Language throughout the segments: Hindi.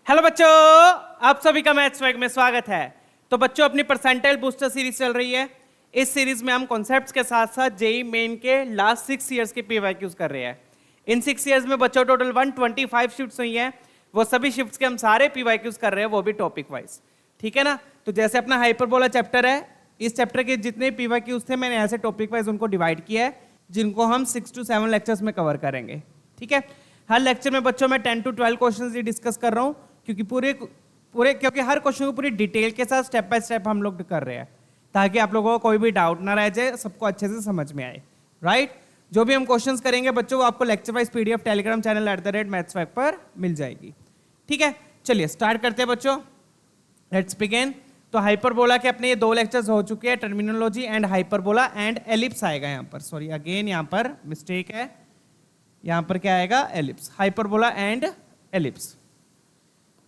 हेलो बच्चों, आप सभी का मैथ्स वैग में स्वागत है। तो बच्चों, अपनी परसेंटाइल बूस्टर सीरीज चल रही है। इस सीरीज में हम कॉन्सेप्ट्स के साथ साथ जेई मेन के लास्ट 6 इयर्स के पीवाईक्यूज कर रहे हैं। इन 6 इयर्स में बच्चों टोटल 125 शिफ्ट्स हुई हैं। वो सभी शिफ्ट्स के हम सारे पीवाईक्यूज कर रहे हैं, वो भी टॉपिक वाइज। ठीक है ना। तो जैसे अपना हाइपरबोला चैप्टर है, इस चैप्टर के जितने पीवाईक्यूज थे मैंने ऐसे टॉपिक वाइज उनको डिवाइड किया है, जिनको हम 6 to 7 लेक्चर्स में कवर करेंगे। ठीक है। हर लेक्चर में बच्चों मैं 10 to 12 क्वेश्चंस ही डिस्कस कर रहा हूँ, क्योंकि हर क्वेश्चन को पूरी डिटेल के साथ स्टेप बाय स्टेप हम लोग कर रहे हैं, ताकि आप लोगों को कोई भी डाउट ना रह जाए, सबको अच्छे से समझ में आए। राइट। जो भी हम क्वेश्चंस करेंगे बच्चों, वो आपको lecture wise PDF Telegram channel @mathswag पर मिल जाएगी। ठीक है, चलिए स्टार्ट करते हैं बच्चों। Let's begin. तो हाइपरबोला के अपने ये 2 लेक्चर्स हो चुके हैं, terminology and hyperbola and ellipse आएगा यहाँ पर। सॉरी अगेन, यहाँ पर मिस्टेक है। यहाँ पर क्या आएगा? एलिप्स। हाइपरबोला एंड एलिप्स,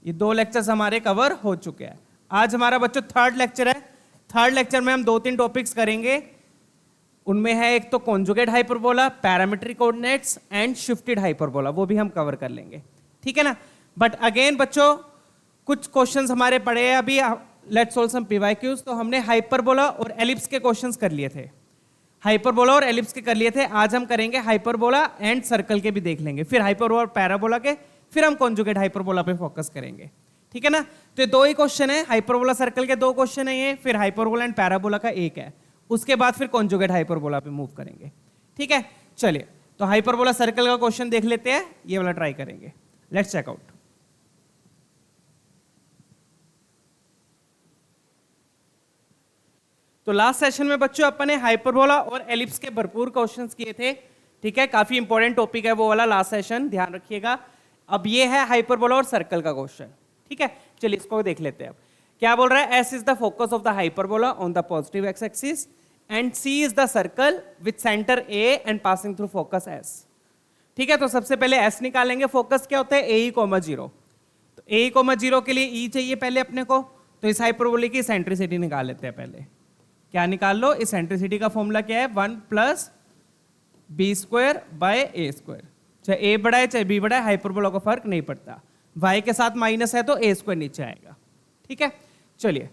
ये 2 लेक्चर्स हमारे कवर हो चुके हैं। आज हमारा बच्चों 3rd लेक्चर है। 3rd लेक्चर में हम 2-3 टॉपिक्स करेंगे। उनमें है एक तो conjugate hyperbola, parametric coordinates and shifted hyperbola, वो भी हम कवर कर लेंगे। ठीक है ना। बट अगेन बच्चों, कुछ क्वेश्चंस हमारे पड़े हैं अभी। Let's solve some PYQs. तो हमने हाइपरबोला और एलिप्स के क्वेश्चंस कर लिए थे, हाइपरबोला और एलिप्स के कर लिए थे। आज हम करेंगे हाइपरबोला एंड सर्कल के भी देख लेंगे, फिर हाइपरबोला और पैराबोला के, फिर हम कॉन्जुगेट हाइपरबोला पे फोकस करेंगे। ठीक है ना। तो ये 2 ही क्वेश्चन है, हाइपरबोला सर्कल के 2 क्वेश्चन है ये, फिर हाइपरबोला एंड पैराबोला का 1 है। उसके बाद फिर कॉन्जुगेट हाइपरबोला पे मूव करेंगे। ठीक है, चलिए तो हाइपरबोला सर्कल का क्वेश्चन देख लेते हैं, ये वाला ट्राई करेंगे। Let's check out. तो लास्ट सेशन में बच्चों अपन ने हाइपरबोला और एलिप्स के भरपूर क्वेश्चंस किए थे। ठीक है, काफी इंपॉर्टेंट टॉपिक है वो वाला लास्ट सेशन, ध्यान रखिएगा। अब ये है हाइपरबोला और सर्कल का क्वेश्चन। ठीक है, चलिए इसको देख लेते हैं। अब क्या बोल रहा है? S is the focus of the hyperbola on the positive x axis and C is the circle with centre A and passing through focus S। ठीक है, तो सबसे पहले S निकालेंगे। फोकस क्या होता है? AE, 0। तो AE, 0 के लिए E चाहिए पहले अपने को। तो इस हाइपरबोला की सेंट्रिसिटी निकाल लेते हैं पहले। क्या निकाल लो? इस सेंट्रिसिटी का फॉर्मूला क्या है? 1 + b²/a²। चाहे a बड़ा है चाहे b बड़ा है, हाइपरबोला को फर्क नहीं पड़ता। y के साथ माइनस है तो a² नीचे आएगा। ठीक है, चलिए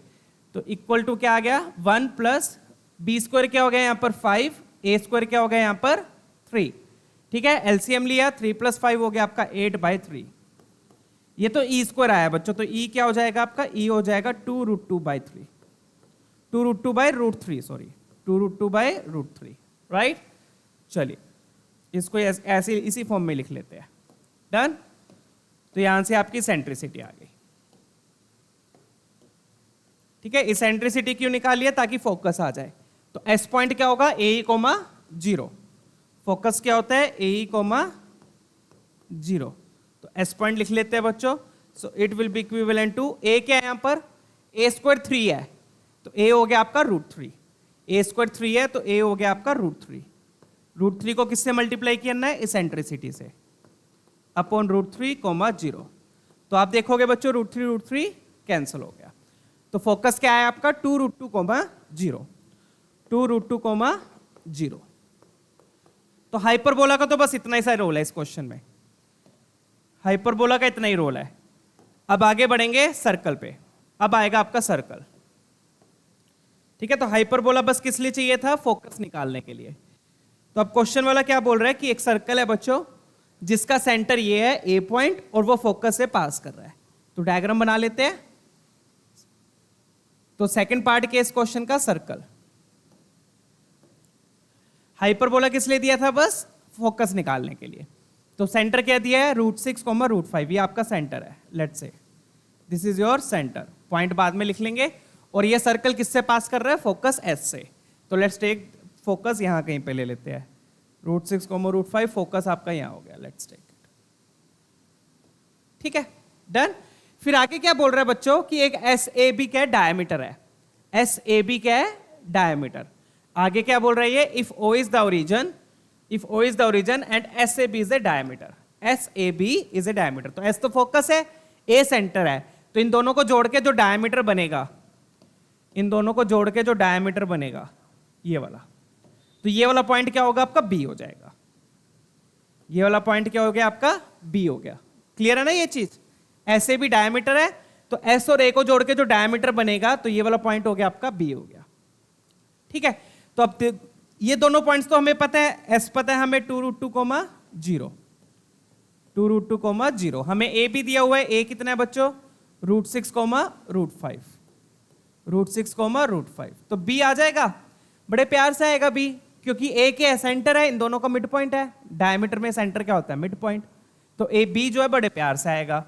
तो इक्वल टू क्या आ गया? 1 + b² क्या हो गया यहाँ पर? 5, a² क्या हो गया यहाँ पर? 3। ठीक है, एलसीएम लिया, 3 + 5 हो गया आपका 8/3। ये तो e² आया बच्चों, तो e क्या हो जाएगा आपका? e हो जाएगा 2√2/3, 2√2/√3, सॉरी 2√2/√3। राइट। चलिए इसको ऐसे इसी फॉर्म में लिख लेते हैं। डन। तो यहां से आपकी सेंट्रिसिटी आ गई। ठीक है, इस सेंट्रिसिटी क्यों निकालिए? ताकि फोकस आ जाए। तो एस पॉइंट क्या होगा? AE, 0। फोकस क्या होता है? AE, 0। तो एस पॉइंट लिख लेते हैं बच्चों। So it will be equivalent to, A क्या है यहां पर? a² 3 है, तो A हो गया आपका √3। a² 3 है तो A हो गया आपका √3। √3 को किससे मल्टीप्लाई करना है? इसेंट्रिसिटी से, अपॉन √3, 0। तो आप देखोगे बच्चों √3 कैंसिल हो गया। तो फोकस क्या है आपका? 2√2, 0। तो हाइपरबोला का तो बस इतना ही सा रोल है इस क्वेश्चन में। हाइपरबोला का इतना ही रोल है। अब आगे बढ़ेंगे सर्कल पे। अब आएगा आपका सर्कल। ठीक है, तो हाइपरबोला बस किस लिए चाहिए था? फोकस निकालने के लिए। तो अब क्वेश्चन वाला क्या बोल रहा है कि एक सर्कल है बच्चों जिसका सेंटर ये है A पॉइंट और वो फोकस से पास कर रहा है। तो डायग्राम बना लेते हैं। तो सेकंड पार्ट के इस क्वेश्चन का सर्कल। हाइपरबोला किस लिए दिया था? बस फोकस निकालने के लिए। तो सेंटर क्या दिया है? √6, √5, ये आपका सेंटर है। Let's say this is your centre. Point बाद में लिख लेंगे। और ये सर्कल किससे पास कर रहा है? फोकस S से। तो लेट्स टेक फोकस यहां कहीं पे ले लेते हैं। √6, √5, फोकस आपका यहां हो गया। Let's take it. ठीक है, डन। फिर आगे क्या बोल रहा है बच्चों कि एक SAB क्या है? डायमीटर है। SAB क्या है? डायमीटर। आगे क्या बोल रहा है ये? If O is the origin and SAB is a diameter. SAB is a diameter. तो S तो फोकस है, A सेंटर है, तो इन दोनों को जोड़ के जो डायमीटर बनेगा, ये वाला, तो ये वाला पॉइंट क्या होगा आपका? B हो जाएगा। ये वाला पॉइंट क्या हो गया आपका? B हो गया। क्लियर है ना ये चीज? ऐसे भी डायमीटर है, तो एस और ए को जोड़ के जो डायमीटर बनेगा तो ये वाला पॉइंट हो गया आपका बी हो गया। ठीक है, तो अब ये दोनों पॉइंट्स तो हमें पता है, एस पता है हमें 2√2, 0 हमें ए भी दिया हुआ है, ए कितना है बच्चों √6, √6, तो बी आ जाएगा, बड़े प्यार से आएगा बी, क्योंकि ए के सेंटर है, इन दोनों का मिड पॉइंट है, डायमीटर में सेंटर क्या होता है मिड पॉइंट, तो ए बी जो है बड़े प्यार से आएगा,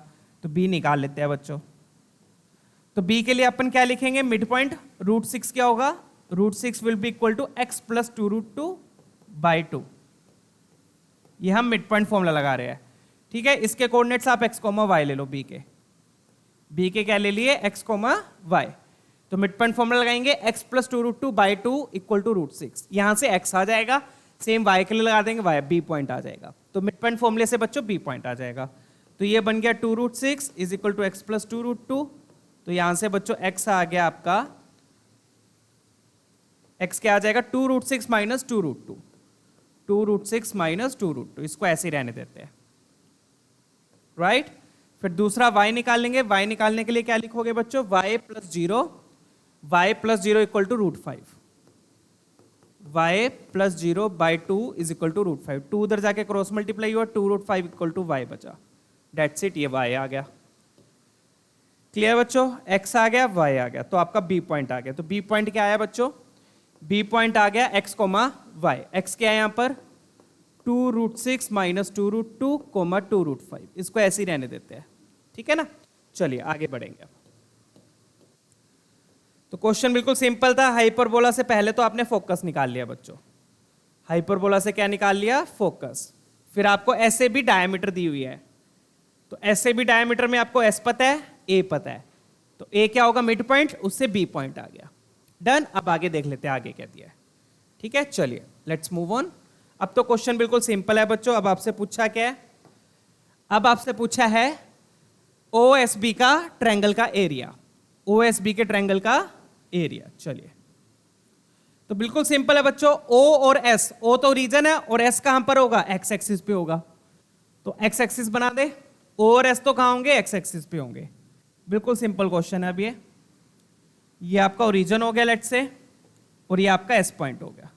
तो बी निकाल लेते हैं बच्चों। तो बी के लिए अपन क्या लिखेंगे, मिड पॉइंट √6 क्या होगा, √6 will be equal to x plus 2√2/2, ये हम मिड पॉइंट फॉर्मूला लगा रहे हैं। ठीक है, इसके कोऑर्डिनेट्स आप x, y ले लो, बी के क्या ले लिए x, y, तो मिड पॉइंट फॉर्मूला लगाएंगे x प्लस 2√2/2 इक्वल टू √6, यहां से x आ जाएगा, सेम y के लिए लगा देंगे, y बी पॉइंट आ जाएगा, तो मिड पॉइंट फॉर्मूले से बच्चों बी पॉइंट आ जाएगा, तो ये बन गया 2√6 is equal to x plus 2√2, तो यहां से बच्चों x आ गया आपका, x क्या आ जाएगा 2√6 माइनस 2√2, 2√6 माइनस 2√2, इसको ऐसे ही रहने देते हैं, राइट। फिर दूसरा y निकाल लेंगे, y निकालने के लिए क्या लिखोगे बच्चों, y plus 0 equal to √5, y plus 0/2 is equal to √5, 2 उधर जाके क्रॉस मल्टीप्लाई हुआ, 2√5 इक्वल टू y बचा, डेट्स इट, ये y आ गया। क्लियर बच्चों, x आ गया, y आ गया, तो आपका b पॉइंट आ गया, तो b पॉइंट क्या आया बच्चों, b पॉइंट आ गया x, y, x क्या है यहाँ पर 2√6 माइनस 2√2, 2√5, इसको ऐसे ही रहने देते हैं, ठीक है ना। चलिए आगे बढ़ेंगे। तो क्वेश्चन बिल्कुल सिंपल था, हाइपरबोला से पहले तो आपने फोकस निकाल लिया बच्चों, हाइपरबोला से क्या निकाल लिया, फोकस। फिर आपको ऐसे भी डायमीटर दी हुई है, तो ऐसे भी डायमीटर में आपको एस पता है, ए पता है, तो ए क्या होगा मिड पॉइंट, उससे बी पॉइंट आ गया, डन। अब आगे देख लेते हैं आगे क्या दिया है, ठीक है। चलिए लेट्स मूव ऑन। अब तो क्वेश्चन बिल्कुल सिंपल है बच्चों, अब आपसे पूछा क्या है, अब आपसे पूछा है OSB का ट्रायंगल का एरिया, OSB के ट्रायंगल का एरिया। चलिए, तो बिल्कुल सिंपल है बच्चों, O और S, O तो रीजन है और S कहां पर होगा, एक्स एक्सिस पे होगा, तो एक्स एक्सिस बना दे, O और S तो कहां होंगे, एक्स एक्सिस पे होंगे। बिल्कुल सिंपल क्वेश्चन है। अब ये आपका ओरिजिन हो गया लेट्स से, और ये आपका S पॉइंट हो गया,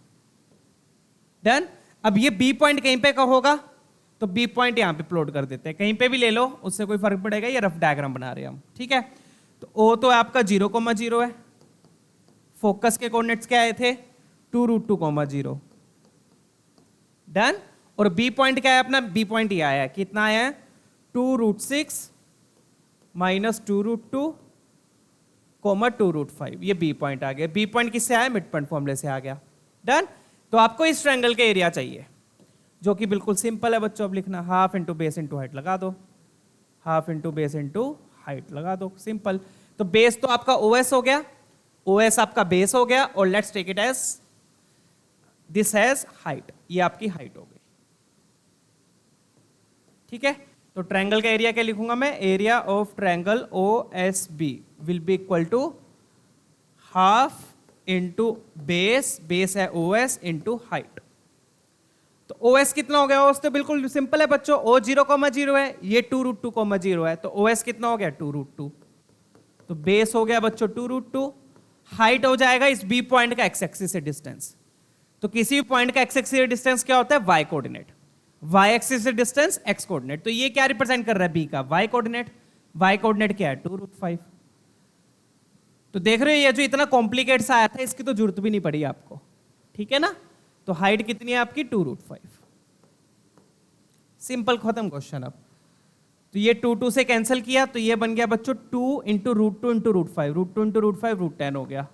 डन। अब ये B पॉइंट कहीं पे कब होगा, तो B पॉइंट यहां पे प्लॉट कर देते हैं, कहीं पे भी ले लो उससे कोई फर्क पड़ेगा, ये रफ डायग्राम बना रहे हैं हम, ठीक है। तो O तो आपका 0,0 है, फोकस के कोऑर्डिनेट्स क्या आए थे 2√2,0, डन। और B पॉइंट क्या है अपना, B पॉइंट ये आया है, कितना आया है 2√6 माइनस 2√2, 2√5, ये B पॉइंट आ गया। B पॉइंट किससे आया, मिड पॉइंट फॉर्मूले से आ गया, डन। तो आपको इस ट्रायंगल के एरिया चाहिए, जो कि बिल्कुल सिंपल है बच्चों, अब लिखना half into base into height लगा दो, half into base into height लगा दो, सिंपल। तो बेस तो आपका OS हो गया, OS आपका बेस हो गया, और let's take it as this as height, ये आपकी हाइट हो गई, ठीक है। तो ट्रायंगल का एरिया क्या लिखूंगा मैं, area of triangle OSB will be equal to half into base, base है OS इंटू हाइट। तो OS कितना हो गया, OS तो बिल्कुल सिंपल है बच्चों, O 0,0 है, ये 2√2,0 है, तो OS कितना हो गया 2√2, तो बेस हो गया बच्चों 2√2, हाइट हो जाएगा इस B पॉइंट का एक्स एक्सिस से डिस्टेंस। तो किसी भी पॉइंट का एक्स एक्सिस से डिस्टेंस क्या होता है, y कोऑर्डिनेट, y एक्सिस से डिस्टेंस x कोऑर्डिनेट, तो ये क्या रिप्रेजेंट कर रहा है B का y कोऑर्डिनेट, y कोऑर्डिनेट क्या है 2√5। तो देख रहे हो ये जो इतना कॉम्प्लिकेट सा आया था, इसकी तो जरूरत भी नहीं पड़ी आपको, ठीक है ना। तो हाइट कितनी है आपकी 2√5, सिंपल खत्म क्वेश्चन। अब तो ये 2 से कैंसिल किया, तो ये बन गया बच्चों 2 इंटू √2 इंटू √5, √2 इंटू √5 √10 हो गया,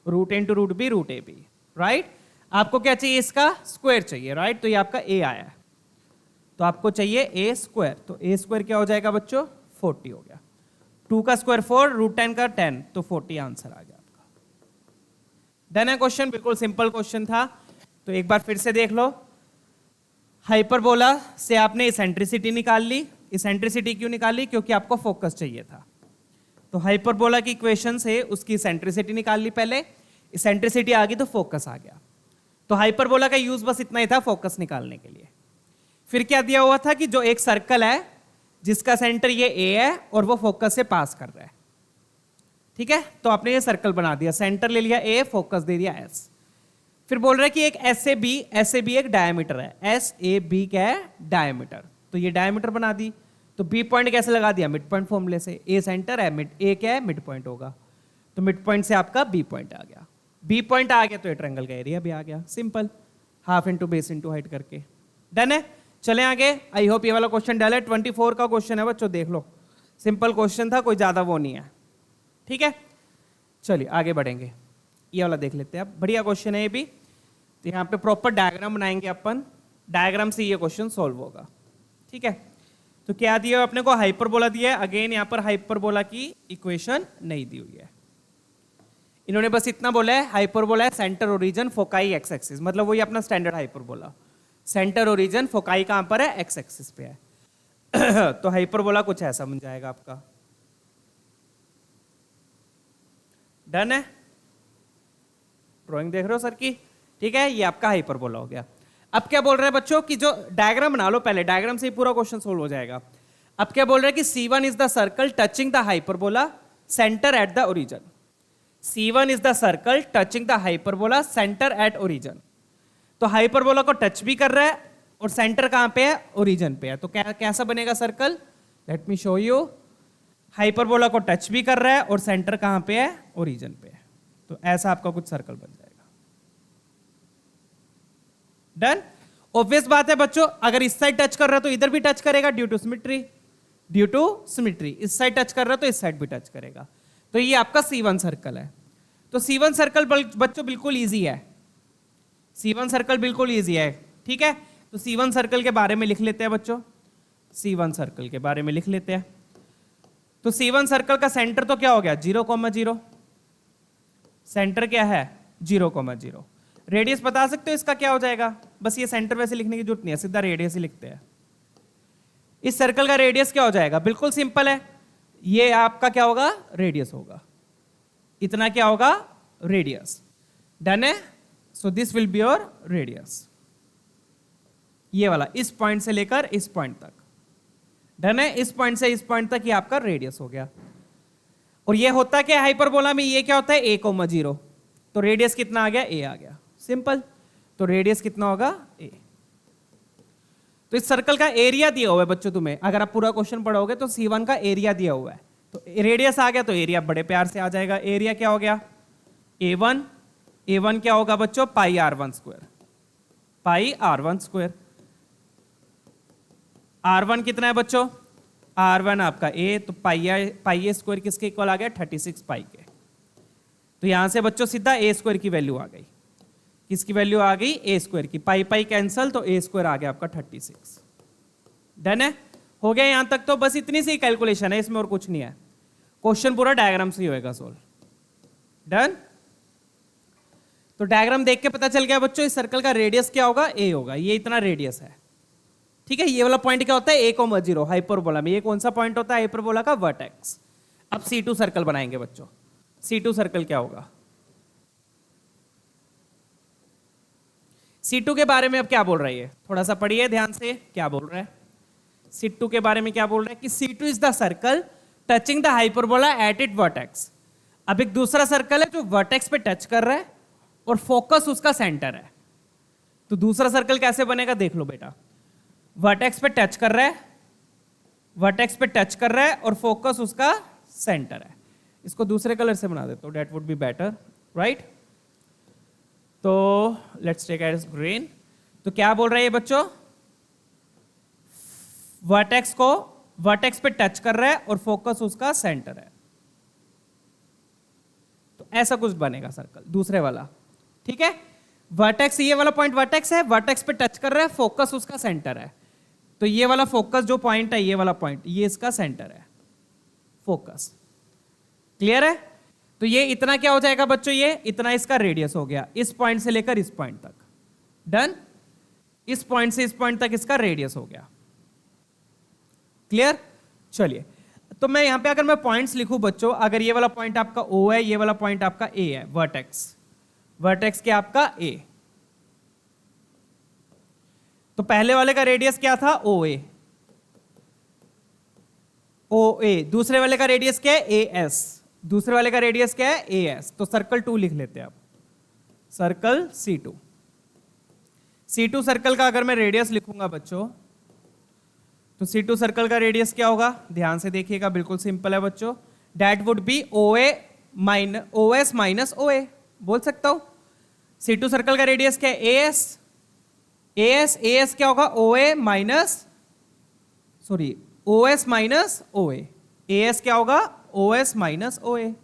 √a into √b √ab, right. आपको क्या चाहिए, इसका स्क्वायर चाहिए, राइट। तो ये आपका a आया है, तो आपको चाहिए a स्क्वायर, तो a स्क्वायर क्या हो जाएगा बच्चों 40 हो गया, 2 का स्क्वायर 4, √10 का 10, तो 40 आंसर आ गया आपका, डन है क्वेश्चन। बिल्कुल सिंपल क्वेश्चन था। तो एक बार फिर से देख लो, हाइपरबोला से आपने इसेंट्रिसिटी निकाल ली, इसेंट्रिसिटी क्यों निकाली, क्योंकि आपको फोकस चाहिए था। तो हाइपरबोला की इक्वेशन से उसकी इसेंट्रिसिटी निकाल ली पहले, इसेंट्रिसिटी आ गई तो फोकस आ गया। तो हाइपरबोला का यूज बस इतना ही था फोकस निकालने के लिए। फिर क्या दिया हुआ था कि जो एक सर्कल है जिसका सेंटर ये ए है और वो फोकस से पास कर रहा है। ठीक है, तो आपने ये सर्कल बना दिया, सेंटर ले लिया ए, फोकस दे दिया एस। फिर बोल रहा है कि एक एस ए बी एक डायमीटर है, एस ए बी क्या है, डायमीटर। तो ये डायमीटर बना दी। तो बी पॉइंट कैसे लगा दिया, मिड पॉइंट फॉर्मूले से, ए सेंटर है, मिड ए क्या है, मिड पॉइंट होगा, तो मिड पॉइंट से आपका बी पॉइंट आ गया। बी पॉइंट आ गया तो ये ट्रायंगल का एरिया भी आ गया, simple, half into base into height करके। डन है, चले आगे। आई होप ये वाला क्वेश्चन डल है, 24 का क्वेश्चन है बच्चों, देख लो, सिंपल क्वेश्चन था, कोई ज्यादा वो नहीं है। ठीक है, चलिए आगे बढ़ेंगे, ये वाला देख लेते हैं अब, बढ़िया क्वेश्चन है ये भी। तो यहाँ पे प्रॉपर डायग्राम बनाएंगे अपन, डायग्राम से ये क्वेश्चन सॉल्व होगा। ठीक है, तो क्या दिया अपने को, हाइपरबोला दिया है। अगेन यहाँ पर हाइपरबोला की इक्वेशन नहीं दी हुई है, इन्होंने बस इतना बोला है, हाइपरबोला है centre origin foci x axis, मतलब वही अपना standard hyperbola, centre origin foci कहां पर है, एक्स एक्सिस पे है। तो हाइपरबोला कुछ ऐसा बन जाएगा आपका। डन है, ड्राइंग देख रहे हो सर की, ठीक है, ये आपका हाइपरबोला हो गया। अब क्या बोल रहे हैं बच्चों कि जो डायग्राम बना लो पहले, डायग्राम से ही पूरा क्वेश्चन सोल्व हो जाएगा। अब क्या बोल रहे हैं कि C1 is the circle touching the hyperbola centre at the origin. C1 is the circle touching the hyperbola centre at origin. तो हाइपरबोला को टच भी कर रहा है और सेंटर कहां पे है, ओरिजिन पे है। तो कैसा बनेगा circle, let me show you. Hyperbola को टच भी कर रहा है और सेंटर कहां पे है, ओरिजिन पे है। तो ऐसा आपका कुछ सर्कल बन जाएगा। डन, ऑब्वियस बात है बच्चों, अगर इस साइड टच कर रहा है तो इधर भी टच करेगा, due to symmetry, due to symmetry. इस साइड टच कर रहा है तो इस साइड भी टच करेगा। तो ये आपका C1 सर्कल है। तो C1 सर्कल बच्चों बिल्कुल इजी है, C1 सर्कल बिल्कुल इजी है। ठीक है, तो C1 सर्कल के बारे में लिख लेते हैं बच्चों, C1 सर्कल के बारे में लिख लेते हैं। तो C1 सर्कल का सेंटर तो क्या हो गया, 0,0, सेंटर क्या है 0,0। रेडियस बता सकते हो इसका क्या हो जाएगा, बस ये सेंटर वैसे लिखने की जरूरत नहीं है, सीधा रेडियस ही लिखते हैं। इस सर्कल का रेडियस क्या हो जाएगा, बिल्कुल सिंपल है, ये आपका क्या होगा, रेडियस होगा, इतना क्या होगा, रेडियस। डन है, so this will be your radius, ये वाला, इस पॉइंट से लेकर इस पॉइंट तक। डन है, इस पॉइंट से इस पॉइंट तक ये आपका रेडियस हो गया। और ये होता क्या है हाइपरबोला में, ये क्या होता है, a,0, तो रेडियस कितना आ गया, a आ गया, सिंपल। तो रेडियस कितना होगा, a। तो इस सर्कल का एरिया दिया हुआ है बच्चों तुम्हें, अगर आप पूरा क्वेश्चन पढ़ोगे तो C1 का एरिया दिया हुआ है। तो रेडियस आ गया तो एरिया बड़े प्यार से आ जाएगा। एरिया क्या हो गया, A1, A1 क्या होगा बच्चों, पाई R1 स्क्वायर, पाई R1 स्क्वायर। R1 कितना है बच्चों, R1 आपका A, तो पाई ए स्क्वायर किसके इक्वल आ गया, 36 पाई के। तो यहां से बच्चों सीधा A स्क्वायर की वैल्यू आ गई, किसकी वैल्यू आ गई, A स्क्वायर की, पाई पाई कैंसल, तो A स्क्वायर आ गया आपका 36। डन है, हो गया यहां तक। तो बस इतनी सी कैलकुलेशन है, इसमें और कुछ नहीं है, क्वेश्चन पूरा डायग्राम से ही होएगा सोल्व। डन, तो डायग्राम देख के पता चल गया बच्चों इस सर्कल का रेडियस क्या होगा, A होगा, ये इतना रेडियस है। ठीक है, ये वाला पॉइंट क्या होता है, A,0 हाइपरबोला में। ये कौन सा पॉइंट होता है हाइपरबोला का, वर्टेक्स। अब C2 सर्कल बनाएंगे बच्चों, C2 सर्कल क्या होगा, C2 के बारे में अब क्या बोल रहा है, थोड़ा सा पढ़िए ध्यान से, क्या बोल रहा है C2 के बारे में, क्या बोल रहा है कि C2 is the circle touching the hyperbola at it vertex. अब एक दूसरा सर्कल है जो वर्टेक्स पे टच कर रहा है और फोकस उसका सेंटर है। तो दूसरा सर्कल कैसे बनेगा देख लो बेटा, वर्टेक्स पे टच कर रहा है, वर्टेक्स पे टच कर रहा है और फोकस उसका सेंटर है। इसको दूसरे कलर से बना देता हूं, that would be better, right. तो लेट्स टेक एज ग्रीन। तो क्या बोल रहा है ये बच्चों, वर्टेक्स को, वर्टेक्स पे टच कर रहा है और फोकस उसका सेंटर है। तो ऐसा कुछ बनेगा सर्कल दूसरे वाला। ठीक है, वर्टेक्स, ये वाला पॉइंट वर्टेक्स है, वर्टेक्स पे टच कर रहा है, फोकस उसका सेंटर है। तो ये वाला फोकस जो पॉइंट है, ये वाला पॉइंट, ये इसका सेंटर है, फोकस। क्लियर है, तो ये इतना क्या हो जाएगा बच्चों, ये इतना इसका रेडियस हो गया, इस पॉइंट से लेकर इस पॉइंट तक। डन, इस पॉइंट से इस पॉइंट तक इसका रेडियस हो गया। क्लियर, चलिए। तो मैं यहां पे अगर मैं पॉइंट्स लिखूं बच्चों, अगर ये वाला पॉइंट आपका O है, ये वाला पॉइंट आपका A है, वर्टेक्स, वर्टेक्स क्या आपका A। तो पहले वाले का रेडियस क्या था, OA, ओ ए, दूसरे वाले का रेडियस क्या है ए एस, दूसरे वाले का रेडियस क्या है ए एस, तो सर्कल 2 लिख लेते हैं आप, सर्कल C2। C2 सर्कल का अगर मैं रेडियस लिखूंगा बच्चों, तो C2 सर्कल का रेडियस क्या होगा, ध्यान से देखिएगा, बिल्कुल सिंपल है बच्चों, that would be O S minus O A, बोल सकता हूं। C2 सर्कल का रेडियस क्या है ए एस क्या होगा O A minus, sorry O S minus O A S क्या होगा O S minus O A,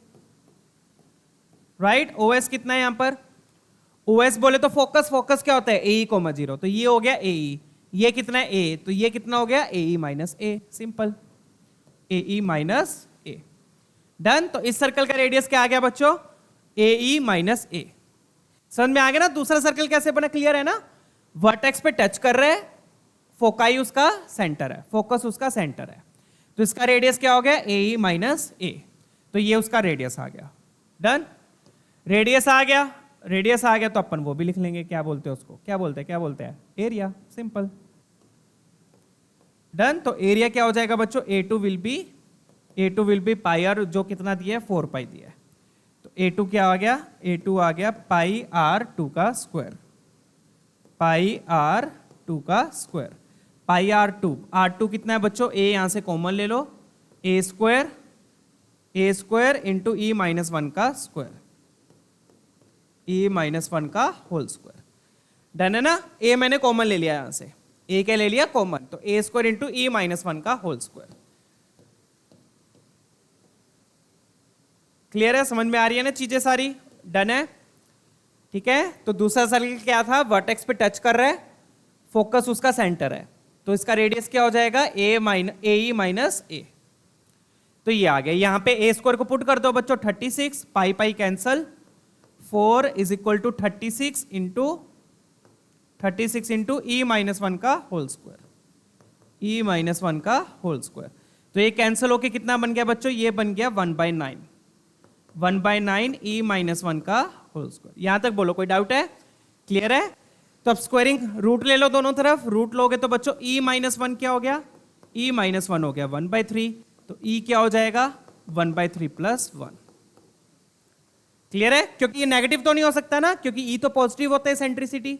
right. O S कितना है यहां पर, ओ एस बोले तो फोकस क्या होता है ए ई कोमा 0, तो ये हो गया ए ई, ये कितना है ए, तो ये कितना हो गया ए ई माइनस ए, सिंपल, ए ई माइनस ए, डन। तो इस सर्कल का रेडियस क्या आ गया बच्चों ए ई माइनस ए, समझ में आ गया ना। दूसरा सर्कल कैसे बना, क्लियर है ना, वर्टेक्स पे टच कर रहे हैं, फोकाई उसका सेंटर है, फोकस उसका सेंटर है, तो इसका रेडियस क्या हो गया ए ई माइनस ए, तो ये उसका रेडियस आ गया, डन। रेडियस आ गया तो अपन वो भी लिख लेंगे, क्या बोलते हैं उसको, क्या बोलते हैं एरिया, सिंपल, डन। तो एरिया क्या हो जाएगा बच्चों A2 will be pi are, जो कितना दिया है 4 पाई दिया है, तो A2 क्या आ गया, A2 आ गया पाई R2 का स्क्वायर, पाई R2 का स्क्वायर, पाई R2 कितना है बच्चों, ए यहां से कॉमन ले लो, ए स्क्वायर इंटू ई माइनस 1 का स्क्वायर, ई माइनस 1 का होल स्क्वायर, डन है ना। ए मैंने कॉमन ले लिया यहां से, ए क्या ले लिया कॉमन, तो ए स्क्वायर इंटू ई माइनस 1 का होल स्क्वायर, क्लियर है, समझ में आ रही है ना चीजें सारी, डन है, ठीक है। तो दूसरा सर्कल क्या था, वर्टेक्स पे टच कर रहा है, फोकस उसका सेंटर है, तो इसका रेडियस क्या हो जाएगा ए ई माइनस ए, तो ये आ गया। यहां पे ए स्क्वायर को पुट कर दो बच्चों 36, pi pi cancel, 4 is equal to 36 into e minus 1 का होल स्क्वायर, ई माइनस 1 का होल स्क्वायर, तो ये कैंसिल होके कितना बन गया बच्चों, ये बन गया 1/9 ई माइनस 1 का होल स्क्वायर। यहां तक बोलो कोई डाउट है, क्लियर है। तो अब स्क्वायरिंग रूट ले लो दोनों तरफ, रूट लोगे तो बच्चों ई माइनस 1 क्या हो गया, ई माइनस 1 हो गया 1/3, तो ई क्या हो जाएगा 1/3 प्लस 1, क्लियर है, क्योंकि ये नेगेटिव तो नहीं हो सकता ना, क्योंकि ई तो पॉजिटिव होता है सेंट्रिसिटी,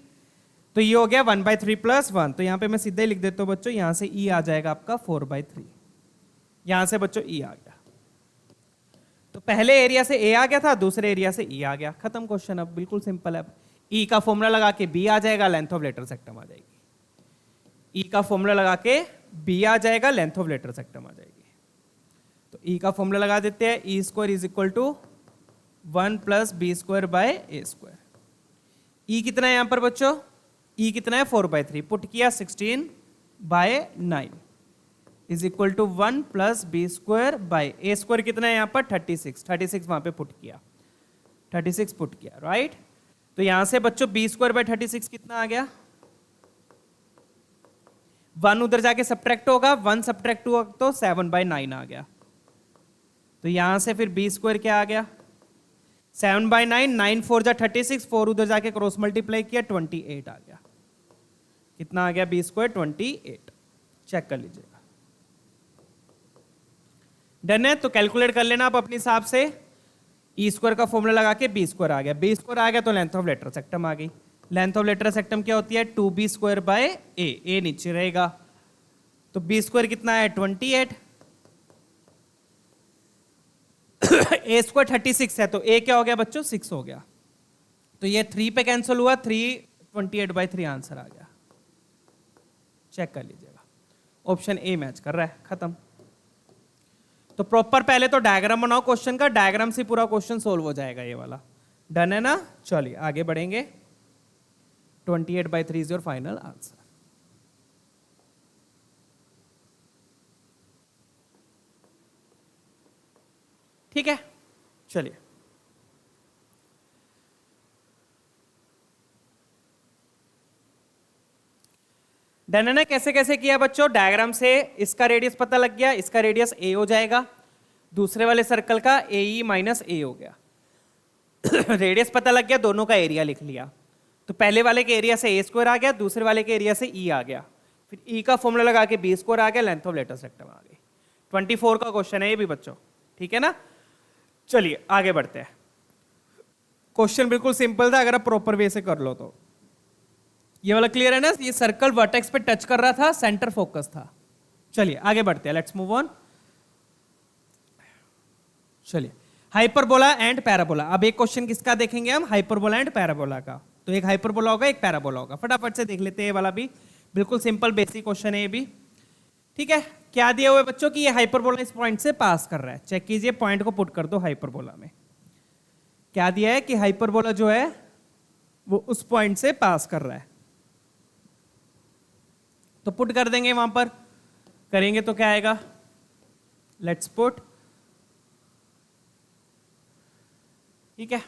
तो ये हो गया 1/3 प्लस 1, तो यहां पे मैं सीधे लिख देता हूं बच्चों, यहां से ई आ जाएगा आपका 4/3, यहां से बच्चों ई आ गया, तो पहले एरिया से ए आ गया था, दूसरे एरिया से ई आ गया, खत्म क्वेश्चन। अब बिल्कुल सिंपल है, ई का फॉर्मूला लगा के बी आ जाएगा, लेंथ ऑफ लेटर सेक्टम आ जाएगी, ई का फॉर्मूला लगा के बी आ जाएगा, लेंथ ऑफ लेटर सेक्टम आ जाएगी, तो ई का फॉर्मूला लगा देते हैं, e square is equal to 1 plus b square by a square, e कितना है यहां पर बच्चों, ई कितना है 4/3, पुट किया 16/9 is equal to 1 plus b square by a square कितना है यहां पर 36 वहां पे पुट किया, 36 पुट किया, राइट। तो यहां से बच्चों बी स्क्वायर बाय 36 कितना आ गया, 1 उधर जाके सब्ट्रैक्ट होगा, 1 सब्ट्रैक्ट हुआ तो 7/9 आ गया, तो यहां से फिर बी स्क्वायर क्या आ गया 7/9, 9 4 जा 36, 4 उधर जाके क्रॉस मल्टीप्लाई किया 28 आ गया, कितना आ गया बी स्क्वायर 28, चेक कर लीजिएगा, डन है। तो कैलकुलेट कर लेना आप अपने हिसाब से, ई स्क्वायर का फॉर्मूला लगा के बी स्क्वायर आ गया, बी स्क्वायर आ गया तो लेंथ ऑफ लेटर सेक्टम आ गई, लेंथ ऑफ लेटर सेक्टम क्या होती है 2b स्क्वायर बाय ए नीचे रहेगा, तो बी स्क्वायर कितना है 28, ए स्क्वायर 36 है, तो ए क्या हो गया बच्चों 6 हो गया, तो ये 3 पे कैंसिल हुआ, 3 28/3 आंसर आ गया, चेक कर लीजिएगा, ऑप्शन ए मैच कर रहा है, खत्म। तो प्रॉपर पहले तो डायग्राम बनाओ क्वेश्चन का, डायग्राम से पूरा क्वेश्चन सोल्व हो जाएगा ये वाला, डन है ना। चलिए आगे बढ़ेंगे, 28/3 इज योर फाइनल आंसर। ठीक है, चलिए डन है ना। कैसे कैसे किया बच्चों, डायग्राम से इसका रेडियस पता लग गया, इसका रेडियस ए हो जाएगा, दूसरे वाले सर्कल का ए ई माइनस ए हो गया रेडियस पता लग गया, दोनों का एरिया लिख लिया, तो पहले वाले के एरिया से ए स्क्वायर आ गया, दूसरे वाले के एरिया से ई आ गया, फिर ई का फॉर्मूला लगा के बी स्क्वायर आ गया, लेंथ ऑफ लेटर सेक्टम आ गई, 24 का क्वेश्चन है ये भी बच्चों, ठीक है ना। चलिए आगे बढ़ते हैं। क्वेश्चन बिल्कुल सिंपल था, अगर आप प्रॉपर वे से कर लो तो। ये वाला क्लियर है ना, ये सर्कल वर्टेक्स पे टच कर रहा था, सेंटर फोकस था। चलिए आगे बढ़ते हैं, लेट्स मूव ऑन। चलिए हाइपरबोला एंड पैराबोला। अब एक क्वेश्चन किसका देखेंगे हम, हाइपरबोला एंड पैराबोला का। तो एक हाइपरबोला होगा, एक पैराबोला होगा। फटाफट से देख लेते हैं, ये वाला भी बिल्कुल सिंपल बेसिक क्वेश्चन है ये भी, ठीक है। क्या दिया हुआ है बच्चों कि ये हाइपरबोला इस पॉइंट से पास कर रहा है। चेक कीजिए, पॉइंट को पुट कर दो हाइपरबोला में। क्या दिया है कि हाइपरबोला जो है वो उस पॉइंट से पास कर रहा है, तो पुट कर देंगे वहां पर। करेंगे तो क्या आएगा, लेट्स पुट, ठीक है।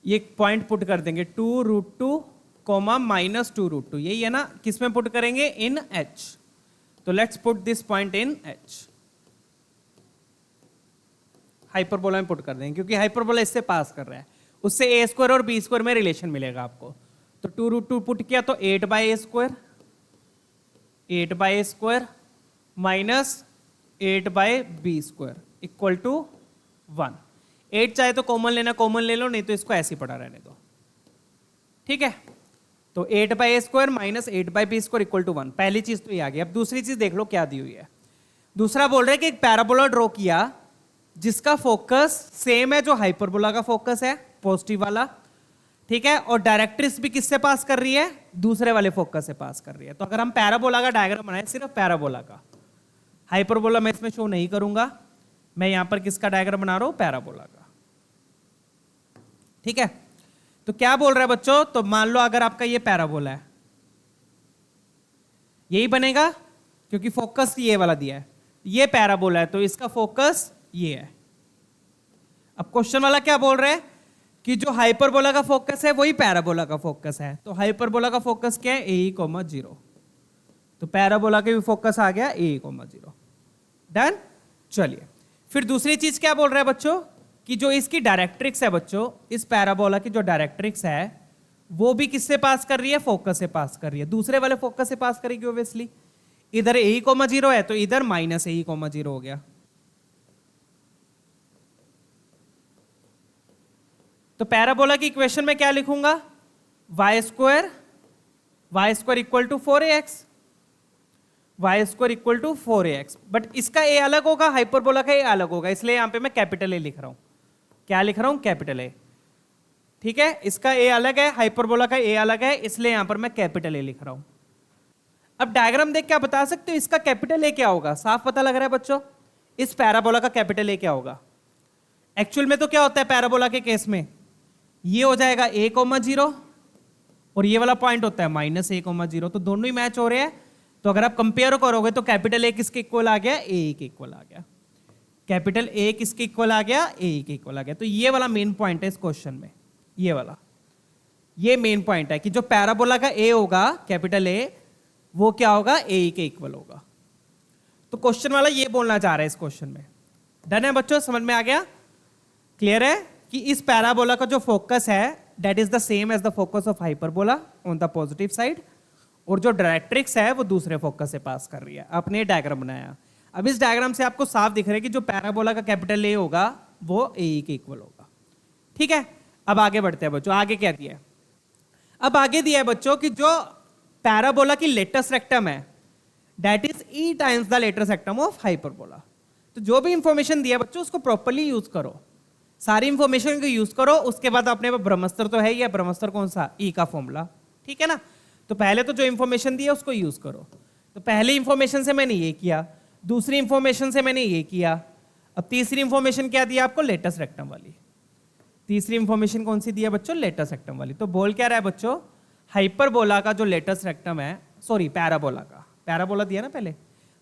ये पॉइंट पुट कर देंगे 2√2, -2√2, यही है ना। किस में पुट करेंगे, इन H। तो let's put this point in H, hyperbola में पुट कर देंगे, क्योंकि हाइपरबोला इससे पास कर रहा है, उससे a² और b² में रिलेशन मिलेगा आपको। तो 2√2 पुट किया तो 8/a² minus 8/b² equal to 1। 8 चाहे तो कॉमन लेना, कॉमन ले लो, नहीं तो इसको ऐसे ही पड़ा रहने दो, ठीक है। तो 8/a² minus 8/b² equal to 1। पहली चीज तो ये आ गई। अब दूसरी चीज देख लो क्या दी हुई है। दूसरा बोल रहे हैं कि एक पैराबोला ड्रॉ किया जिसका फोकस सेम है जो हाइपरबोला का फोकस है, पॉजिटिव वाला, ठीक है। और डायरेक्ट्रिक्स भी किससे पास कर रही है, दूसरे वाले फोकस से पास कर रही है। तो अगर हम पैराबोला का डायग्राम बनाए, सिर्फ पैराबोला का, हाइपरबोला मैं इसमें शो नहीं करूंगा, मैं यहां पर किसका डायग्राम बना रहा हूं, पैराबोला का, ठीक है। तो क्या बोल रहा है बच्चों, तो मान लो अगर आपका ये पैराबोला है, यही बनेगा क्योंकि फोकस ये वाला दिया है। ये पैराबोला है तो इसका फोकस ये है। अब क्वेश्चन वाला क्या बोल रहे हैं कि जो हाइपरबोला का फोकस है वही पैराबोला का फोकस है। तो हाइपरबोला का फोकस क्या है, a, 0। तो पैराबोला के भी फोकस आ गया a, 0। डन। चलिए फिर दूसरी चीज क्या बोल रहा है बच्चों कि जो इसकी डायरेक्ट्रिक्स है बच्चों, इस पैराबोला की जो डायरेक्ट्रिक्स है वो भी किससे पास कर रही है, फोकस से पास कर रही है, दूसरे वाले फोकस से पास करेगी ऑब्वियसली। इधर a, 0 है तो इधर -a, 0 हो गया। तो पैराबोला की इक्वेशन में क्या लिखूंगा, y² equal to 4ax, y² equal to 4ax। But इसका a अलग होगा, हाइपरबोला का a अलग होगा, इसलिए यहां पे मैं कैपिटल A लिख रहा हूं। क्या लिख रहा हूं, कैपिटल A, ठीक है। इसका a अलग है, हाइपरबोला का a अलग है, इसलिए यहां पर मैं कैपिटल A लिख रहा हूं। अब डायग्राम देख के आप बता सकते हो इसका कैपिटल A क्या होगा, साफ पता लग रहा है बच्चों। इस पैराबोला का कैपिटल A क्या होगा। एक्चुअल में तो क्या होता है पैराबोला के केस में, ये हो जाएगा a, 0 और ये वाला पॉइंट होता है -a, 0। तो दोनों ही मैच हो रहे हैं। तो अगर आप कंपेयर करोगे तो कैपिटल A किसके इक्वल आ गया, a के इक्वल आ गया। कैपिटल A किसके इक्वल आ गया, a के इक्वल आ गया। तो ये वाला मेन पॉइंट है इस क्वेश्चन में, ये वाला, ये मेन पॉइंट है कि जो पैराबोला का a होगा, कैपिटल A, वो क्या होगा, a के इक्वल होगा। तो क्वेश्चन वाला ये बोलना चाह रहा है इस क्वेश्चन में। डन है बच्चों, समझ में आ गया, क्लियर है कि इस पैराबोला का जो फोकस है that is the same as the focus of hyperbola on the positive side, और जो डायरेक्ट्रिक्स है वो दूसरे फोकस से पास कर रही है। आपने डायग्राम बनाया। अब इस डायग्राम से आपको साफ दिख रहा है कि जो पैराबोला का कैपिटल A होगा वो a के इक्वल होगा, ठीक है। अब आगे बढ़ते हैं बच्चों, आगे क्या दिया है। अब आगे दिया है बच्चों कि जो पैराबोला की लेटस रेक्टम है that is e times the latus rectum of hyperbola. तो जो भी इंफॉर्मेशन दिया बच्चों उसको प्रॉपर्ली यूज करो, सारी इंफॉर्मेशन को यूज करो। उसके बाद अपने पास ब्रह्मास्त्र तो है ही है, ब्रह्मास्त्र कौन सा, ई का फॉर्मूला, ठीक है ना। तो पहले तो जो इंफॉर्मेशन दी है उसको यूज करो। तो पहले इंफॉर्मेशन से मैंने ये किया, दूसरी इंफॉर्मेशन से मैंने ये किया। अब तीसरी इंफॉर्मेशन क्या दिया आपको, लेटस रेक्टम वाली। तीसरी इंफॉर्मेशन कौन सी दी है बच्चों, लेटस रेक्टम वाली। तो बोल क्या रहा है बच्चों, हाइपरबोला का जो लेटस रेक्टम है, सॉरी पैराबोला का, पैराबोला दिया ना पहले,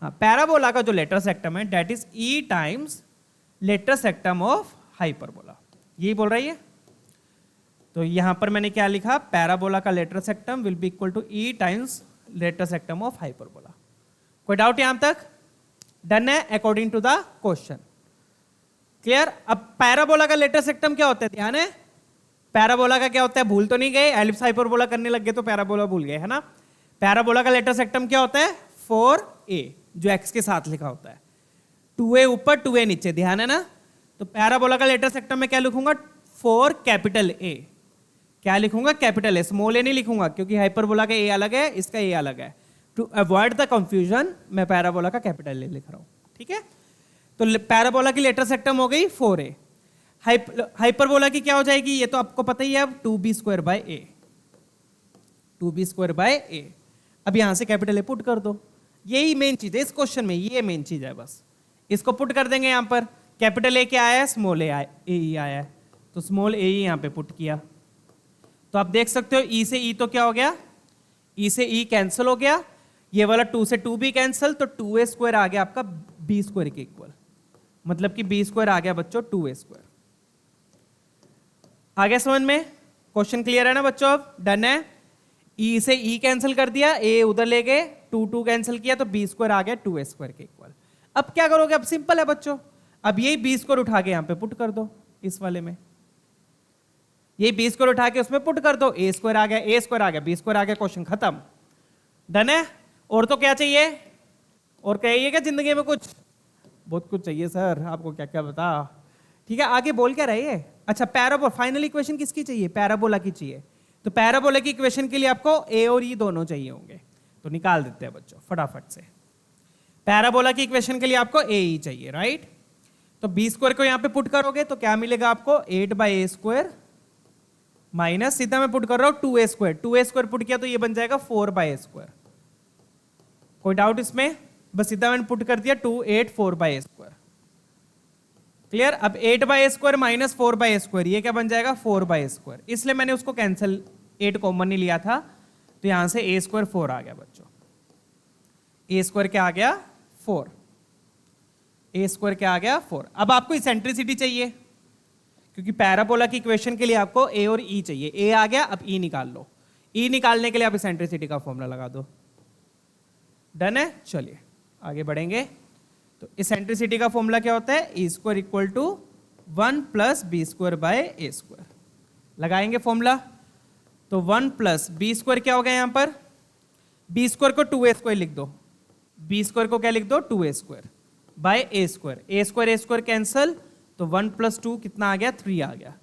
हाँ, पैराबोला का जो लेटस रेक्टम है that is e times latus rectum of hyperbola, यही बोल रही है। तो यहां पर मैंने क्या लिखा, पैराबोला का latus rectum will be equal to e times latus rectum of hyperbola. कोई डाउट यहां तक, डन है according to the question, clear. अब पैराबोला का लेटस रेक्टम क्या होता है, ध्यान है, पैराबोला का क्या होता है, भूल तो नहीं गए, एलिप्स हाइपरबोला करने लग गए तो पैराबोला भूल गए, है ना। पैराबोला का लेटस रेक्टम क्या होता है, 4a, जो x के साथ लिखा होता है। 2a ऊपर 2a नीचे, ध्यान है ना। तो पैराबोला का लेटर सेक्टर में क्या लिखूंगा, 4 कैपिटल ए। क्या लिखूंगा, कैपिटल ए, स्मॉल ए नहीं लिखूंगा क्योंकि हाइपरबोला का ए अलग है, इसका ए अलग है। टू अवॉइड द कंफ्यूजन मैं पैराबोला का कैपिटल ए लिख रहा हूं, ठीक है। तो पैराबोला की लेटर सेक्टम हो गई 4a। हाइपरबोला की क्या हो जाएगी, ये तो आपको पता ही है, अब 2b² बाय ए, 2b² बाय ए। अब यहां से कैपिटल ए पुट कर दो, यही मेन चीज है इस क्वेश्चन में, ये मेन चीज है बस। इसको पुट कर देंगे यहां पर, कैपिटल ए क्या आया है, स्मॉल ए आया है, तो स्मॉल ए ही यहां पे पुट किया। तो आप देख सकते हो ई से ई तो क्या हो गया, ई से ई कैंसिल हो गया, ये वाला 2 से 2 भी कैंसिल, तो 2a² आ गया आपका b² के इक्वल, मतलब कि b² आ गया बच्चों 2a²। आ गया समझ में, क्वेश्चन क्लियर है ना बच्चों, अब डन है। ई से ई कैंसिल कर दिया, ए उधर ले गए, 2 कैंसिल किया, तो b² आ गया 2a² के इक्वल। अब क्या करोगे, अब सिंपल है बच्चों, अब यही b² उठा के यहां पे पुट कर दो, इस वाले में यही b² उठा के उसमें पुट कर दो, a² आ गया, a² आ गया, b² आ गया, क्वेश्चन खत्म, डन है। और तो क्या चाहिए, और कहिए क्या जिंदगी में, कुछ बहुत कुछ चाहिए सर, आपको क्या क्या बता, ठीक है। आगे बोल क्या रहे हैं, अच्छा पैराबोला, फाइनल इक्वेशन किसकी चाहिए, पैराबोला की चाहिए। तो पैराबोला की इक्वेशन के लिए आपको ए और ई दोनों चाहिए होंगे, तो निकाल देते हैं बच्चों फटाफट से। पैराबोला की इक्वेशन के लिए आपको ए ई चाहिए, राइट। तो b² को यहां पे पुट करोगे तो क्या मिलेगा आपको, 8/a² माइनस, सीधा मैं पुट कर रहा हूं 2a², 2a² पुट किया तो ये बन जाएगा 4/a²। कोई डाउट इसमें, बस सीधा मैंने पुट कर दिया 2 8 4/a², क्लियर। अब 8/a² माइनस 4/a², ये क्या बन जाएगा 4/a², इसलिए मैंने उसको कैंसिल 8 कॉमन नहीं लिया था, तो यहां से a² 4 आ गया बच्चों, a² क्या आ गया 4, a² क्या आ गया 4। अब आपको इसेंट्रिसिटी चाहिए, क्योंकि पैराबोला की इक्वेशन के लिए आपको ए और ई चाहिए, ए आ गया, अब ई निकाल लो, ई निकालने के लिए आप इसेंट्रिसिटी का फॉर्मूला लगा दो, डन है। चलिए आगे बढ़ेंगे, तो इसेंट्रिसिटी का फॉर्मूला क्या होता है, e² equal to 1 + b² bye a², लगाएंगे फॉर्मूला, तो 1 + b² क्या हो गया यहां पर, b² को 2a² लिख दो, b² को क्या लिख दो 2a² बाय a² कैंसल, तो 1 + 2 कितना आ गया 3 आ गया,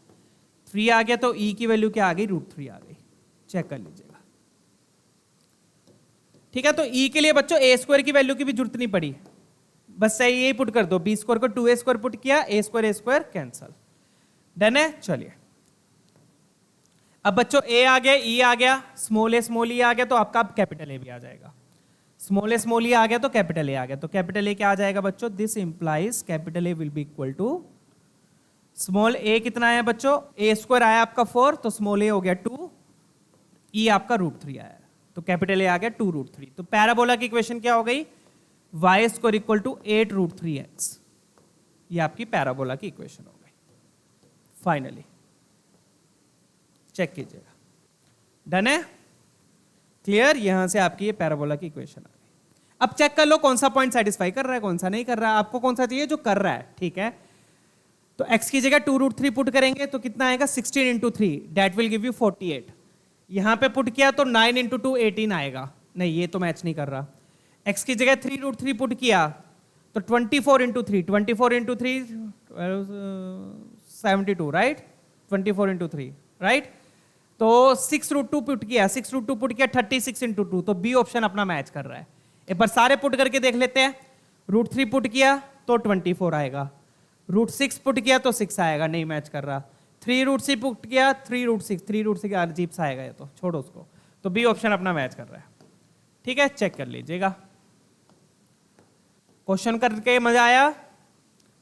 3 आ गया, तो e की वैल्यू क्या आ गई √3 आ गई, चेक कर लीजिएगा, ठीक है। तो e के लिए बच्चों a² की वैल्यू की भी जरूरत नहीं पड़ी, बस सही यही पुट कर दो, b² को 2a² पुट किया, a² कैंसल, डन है। चलिए अब बच्चों a आ गया, e आ गया, स्मॉल ए आ गया, तो आपका कैपिटल ए भी आ जाएगा, स्मॉल ए आ गया तो कैपिटल ए आ गया, तो कैपिटल ए क्या आ जाएगा बच्चों, this implies capital A will be equal to, small a कितना है बच्चों, a² आया आपका 4, तो स्मॉल ए हो गया 2, e आपका √3 आया, तो कैपिटल ए आ गया 2√3। तो पैराबोला की इक्वेशन क्या हो गई, y² इक्वल टू 8√3x, ये आपकी पैराबोला की इक्वेशन हो गई। फाइनली चेक कीजिएगा, डन है, क्लियर। यहां से आपकी ये पैराबोला की इक्वेशन आ गई। अब चेक कर लो कौन सा पॉइंट सेटिस्फाई कर रहा है, कौन सा नहीं कर रहा है, आपको कौन सा चाहिए जो कर रहा है, ठीक है। तो x की जगह 2√3 पुट करेंगे तो कितना आएगा 16 × 3, दैट विल गिव यू 48। यहां पे पुट किया तो 9 × 2 18 आएगा, नहीं ये तो मैच नहीं कर रहा। x की जगह 3√3 पुट किया तो 24 × 3, 24 × 3 72, राइट, 24 × 3, राइट। तो 6√2 पुट किया, 6√2 पुट किया 36 × 2, तो बी ऑप्शन अपना मैच कर रहा है। एक बार सारे पुट करके देख लेते हैं, √3 पुट किया तो 24 आएगा, √6 पुट किया तो 6 आएगा, नहीं मैच कर रहा। 3√6 पुट किया 3√6 अजीब सा आएगा, ये तो छोड़ो उसको, तो बी ऑप्शन अपना मैच कर रहा है, ठीक है। चेक कर लीजिएगा, क्वेश्चन करके मजा आया,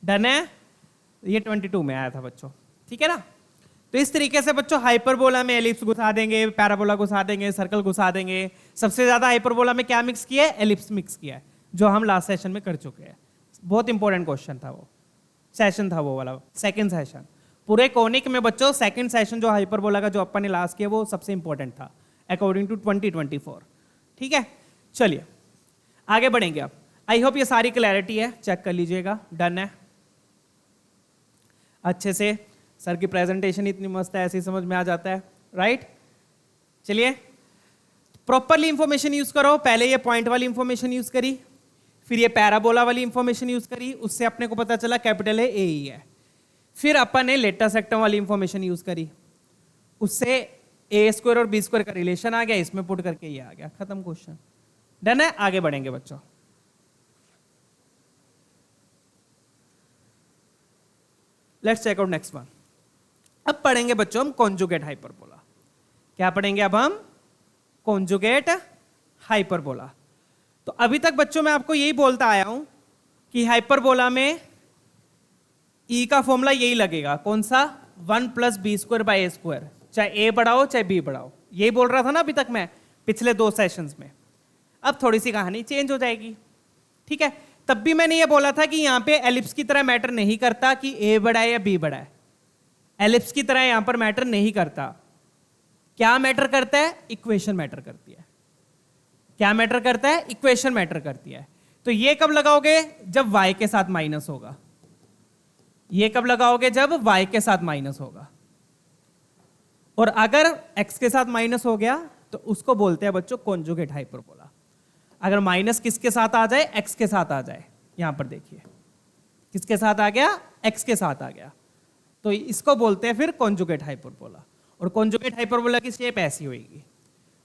डन है। ये 22 में आया था बच्चों, ठीक है ना। तो इस तरीके से बच्चों हाइपरबोला में एलिप्स घुसा देंगे, पैराबोला घुसा देंगे, सर्कल घुसा देंगे। सबसे ज्यादा हाइपरबोला में क्या मिक्स किया है, एलिप्स मिक्स किया है, जो हम लास्ट सेशन में कर चुके हैं। बहुत इंपॉर्टेंट क्वेश्चन था वो, सेशन था वो वाला, सेकंड सेशन। पूरे कोनिक में बच्चों सेकंड सेशन जो हाइपरबोला का जो अपन ने लास्ट किया वो सबसे इंपॉर्टेंट था अकॉर्डिंग टू 2024, ठीक है। चलिए आगे बढ़ेंगे अब। आई होप ये सारी क्लैरिटी है, चेक कर लीजिएगा, डन है अच्छे से। सर की प्रेजेंटेशन इतनी मस्त है, ऐसे ही समझ में आ जाता है, राइट। चलिए प्रॉपरली इंफॉर्मेशन यूज करो, पहले ये पॉइंट वाली इंफॉर्मेशन यूज करी, फिर ये पैराबोला वाली इंफॉर्मेशन यूज करी, उससे अपने को पता चला कैपिटल है ए ही है। फिर अपन ने लेटा सेक्टम वाली इंफॉर्मेशन यूज करी, उससे ए स्क्वायर और बी स्क्वायर का रिलेशन आ गया, इसमें पुट करके ये आ गया, खत्म क्वेश्चन। डन है, आगे बढ़ेंगे बच्चों। Let's check out next one. अब पढ़ेंगे बच्चों हम कॉन्जुगेट हाइपरबोला। क्या पढ़ेंगे अब हम? Conjugate hyperbola. तो अभी तक बच्चों मैं आपको यही बोलता आया हूं कि हाइपरबोला में ई का फॉर्मूला यही लगेगा, कौन सा? 1 plus b square by a square, चाहे ए बढ़ाओ चाहे बी बढ़ाओ। यही बोल रहा था ना अभी तक मैं पिछले 2 सेशंस में। अब थोड़ी सी कहानी चेंज हो जाएगी, ठीक है? तब भी मैंने ये बोला था कि यहां पे एलिप्स की तरह मैटर नहीं करता कि ए बड़ा है या बी बड़ा है। एलिप्स की तरह यहां पर मैटर नहीं करता। क्या मैटर करता है? इक्वेशन मैटर करती है। क्या मैटर करता है? इक्वेशन मैटर करती है। तो ये कब लगाओगे? जब y के साथ माइनस होगा। ये कब लगाओगे? जब y के साथ माइनस होगा। और अगर x के साथ माइनस हो गया तो उसको बोलते हैं बच्चों कॉन्जुगेट हाइपरबोला। अगर माइनस किसके साथ आ जाए? x के साथ आ जाए। यहां पर देखिए किसके साथ आ गया? x के साथ आ गया, तो इसको बोलते हैं फिर कॉन्जुगेट हाइपरबोला। और कॉन्जुगेट हाइपरबोला की शेप ऐसी होगी,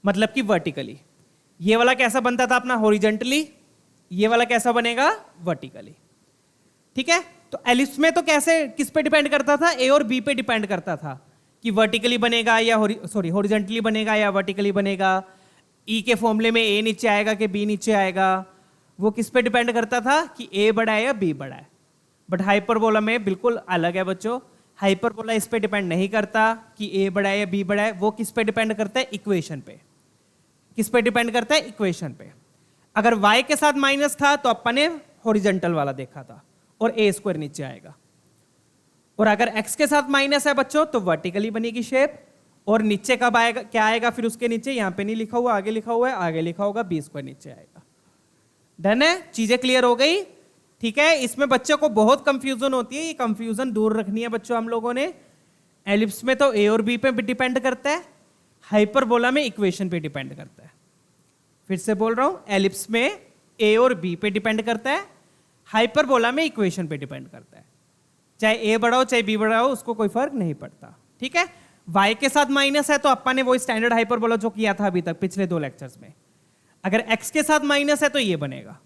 मतलब कि वर्टिकली। ये वाला कैसा बनता था अपना? हॉरिजॉन्टली। ये वाला कैसा बनेगा? वर्टिकली। ठीक है? तो एलिप्स में तो कैसे, किस पे डिपेंड करता था? ए और बी पे डिपेंड करता था कि वर्टिकली बनेगा या हॉरिजॉन्टली बनेगा या वर्टिकली बनेगा। ई के फॉर्मूले में ए नीचे आएगा कि बी नीचे आएगा, वो किस पे डिपेंड करता था कि ए बड़ा है या बी बड़ा है। बट हाइपरबोला में बिल्कुल अलग है बच्चों। हाइपरबोला इस पे डिपेंड नहीं करता कि ए बड़ा है या बी बड़ा है, वो किस पे डिपेंड करता है? इक्वेशन पे। किस पे डिपेंड करता है? इक्वेशन पे। अगर y के साथ माइनस था तो अपन ने हॉरिजॉन्टल वाला देखा था और ए स्क्वायर नीचे आएगा। और अगर x के साथ माइनस है बच्चों तो वर्टिकली बनेगी शेप। और नीचे कब आएगा? क्या आएगा फिर उसके नीचे? यहां पे नहीं लिखा हुआ, आगे लिखा हुआ है, आगे लिखा होगा बी स्क्वायर नीचे आएगा। डन है? चीजें क्लियर हो गई? ठीक है? इसमें बच्चों को बहुत कंफ्यूजन होती है, ये कंफ्यूजन दूर रखनी है बच्चों हम लोगों ने। एलिप्स में तो ए और बी पे डिपेंड करता है, हाइपरबोला में इक्वेशन पे डिपेंड करता है। फिर से बोल रहा हूं, एलिप्स में ए और बी पे डिपेंड करता है, हाइपरबोला में इक्वेशन पे डिपेंड करता है। चाहे ए बढ़ाओ चाहे बी बढ़ाओ, उसको कोई फर्क नहीं पड़ता। ठीक है? y के साथ माइनस है तो अपन ने वो स्टैंडर्ड हाइपरबोला जो किया था अभी तक पिछले 2 लेक्चर्स में। अगर x के साथ माइनस है तो ये बनेगा।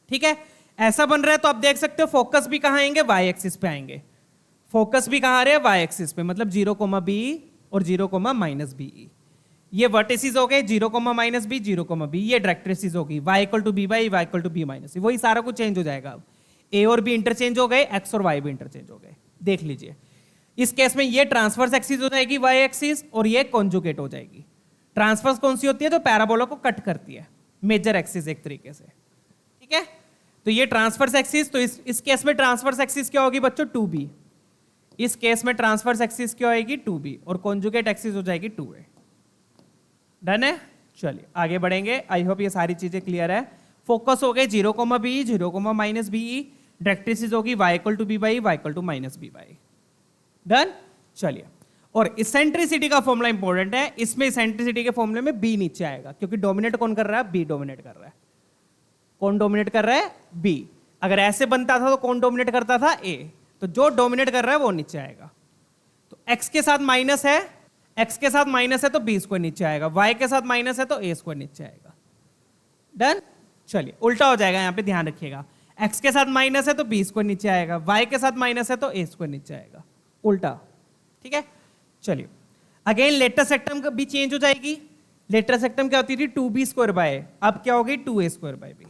ठीक है? ऐसा बन रहा है तो आप देख सकते हो फोकस भी कहां आएंगे? y एक्सिस पे आएंगे। फोकस भी कहां आ रहे हैं? y एक्सिस पे, मतलब 0, b और 0, -be। ये वर्टिसेस हो गए 0, -b 0, b। ये डायरेक्ट्रिसेस होगी y = b y = b - वही सारा कुछ चेंज हो जाएगा। अब a और b इंटरचेंज हो गए, x और y भी इंटरचेंज हो गए। देख लीजिए इस केस में ये ट्रांसवर्स एक्सिस हो जाएगी y एक्सिस और ये कॉन्जुगेट हो जाएगी। ट्रांसवर्स कौन सी होती है? तो पैराबोला को कट करती है, मेजर एक्सिस एक तरीके से। ठीक है? तो ये ट्रांसवर्स एक्सिस, तो इस केस में ट्रांसवर्स एक्सिस क्या होगी बच्चों? 2b। इस केस में ट्रांसवर्स एक्सिस क्या होगी? 2b। और कॉन्जुगेट एक्सिस हो जाएगी 2a। डन है? चलिए आगे बढ़ेंगे। आई होप ये सारी चीजें क्लियर है। फोकस हो गए 0, b 0, -be। डायरेक्ट्रिसेस होगी y = b y = -b। Done? चलिए, और इसेंट्रिसिटी का फॉर्मूला इंपॉर्टेंट है। इसमें इसेंट्रिसिटी के फॉर्मूले में b नीचे आएगा, क्योंकि डोमिनेट कौन कर रहा है? b डोमिनेट कर रहा है। कौन डोमिनेट कर रहा है? b। अगर ऐसे बनता था तो कौन डोमिनेट करता था? a। तो जो डोमिनेट कर रहा है वो नीचे आएगा। तो x के साथ माइनस है, x के साथ माइनस है तो b स्क्वायर नीचे आएगा, y के साथ माइनस है तो a स्क्वायर नीचे आएगा। डन? चलिए उल्टा हो जाएगा, यहां पे ध्यान रखिएगा। x के साथ माइनस है तो b स्क्वायर नीचे आएगा, y के साथ माइनस है तो a स्क्वायर नीचे आएगा, उल्टा। ठीक है? चलिए अगेन लेटर सेक्टम भी चेंज हो जाएगी। लेटर सेक्टम क्या होती थी? 2b² बाय, अब क्या होगी? 2a² bye b।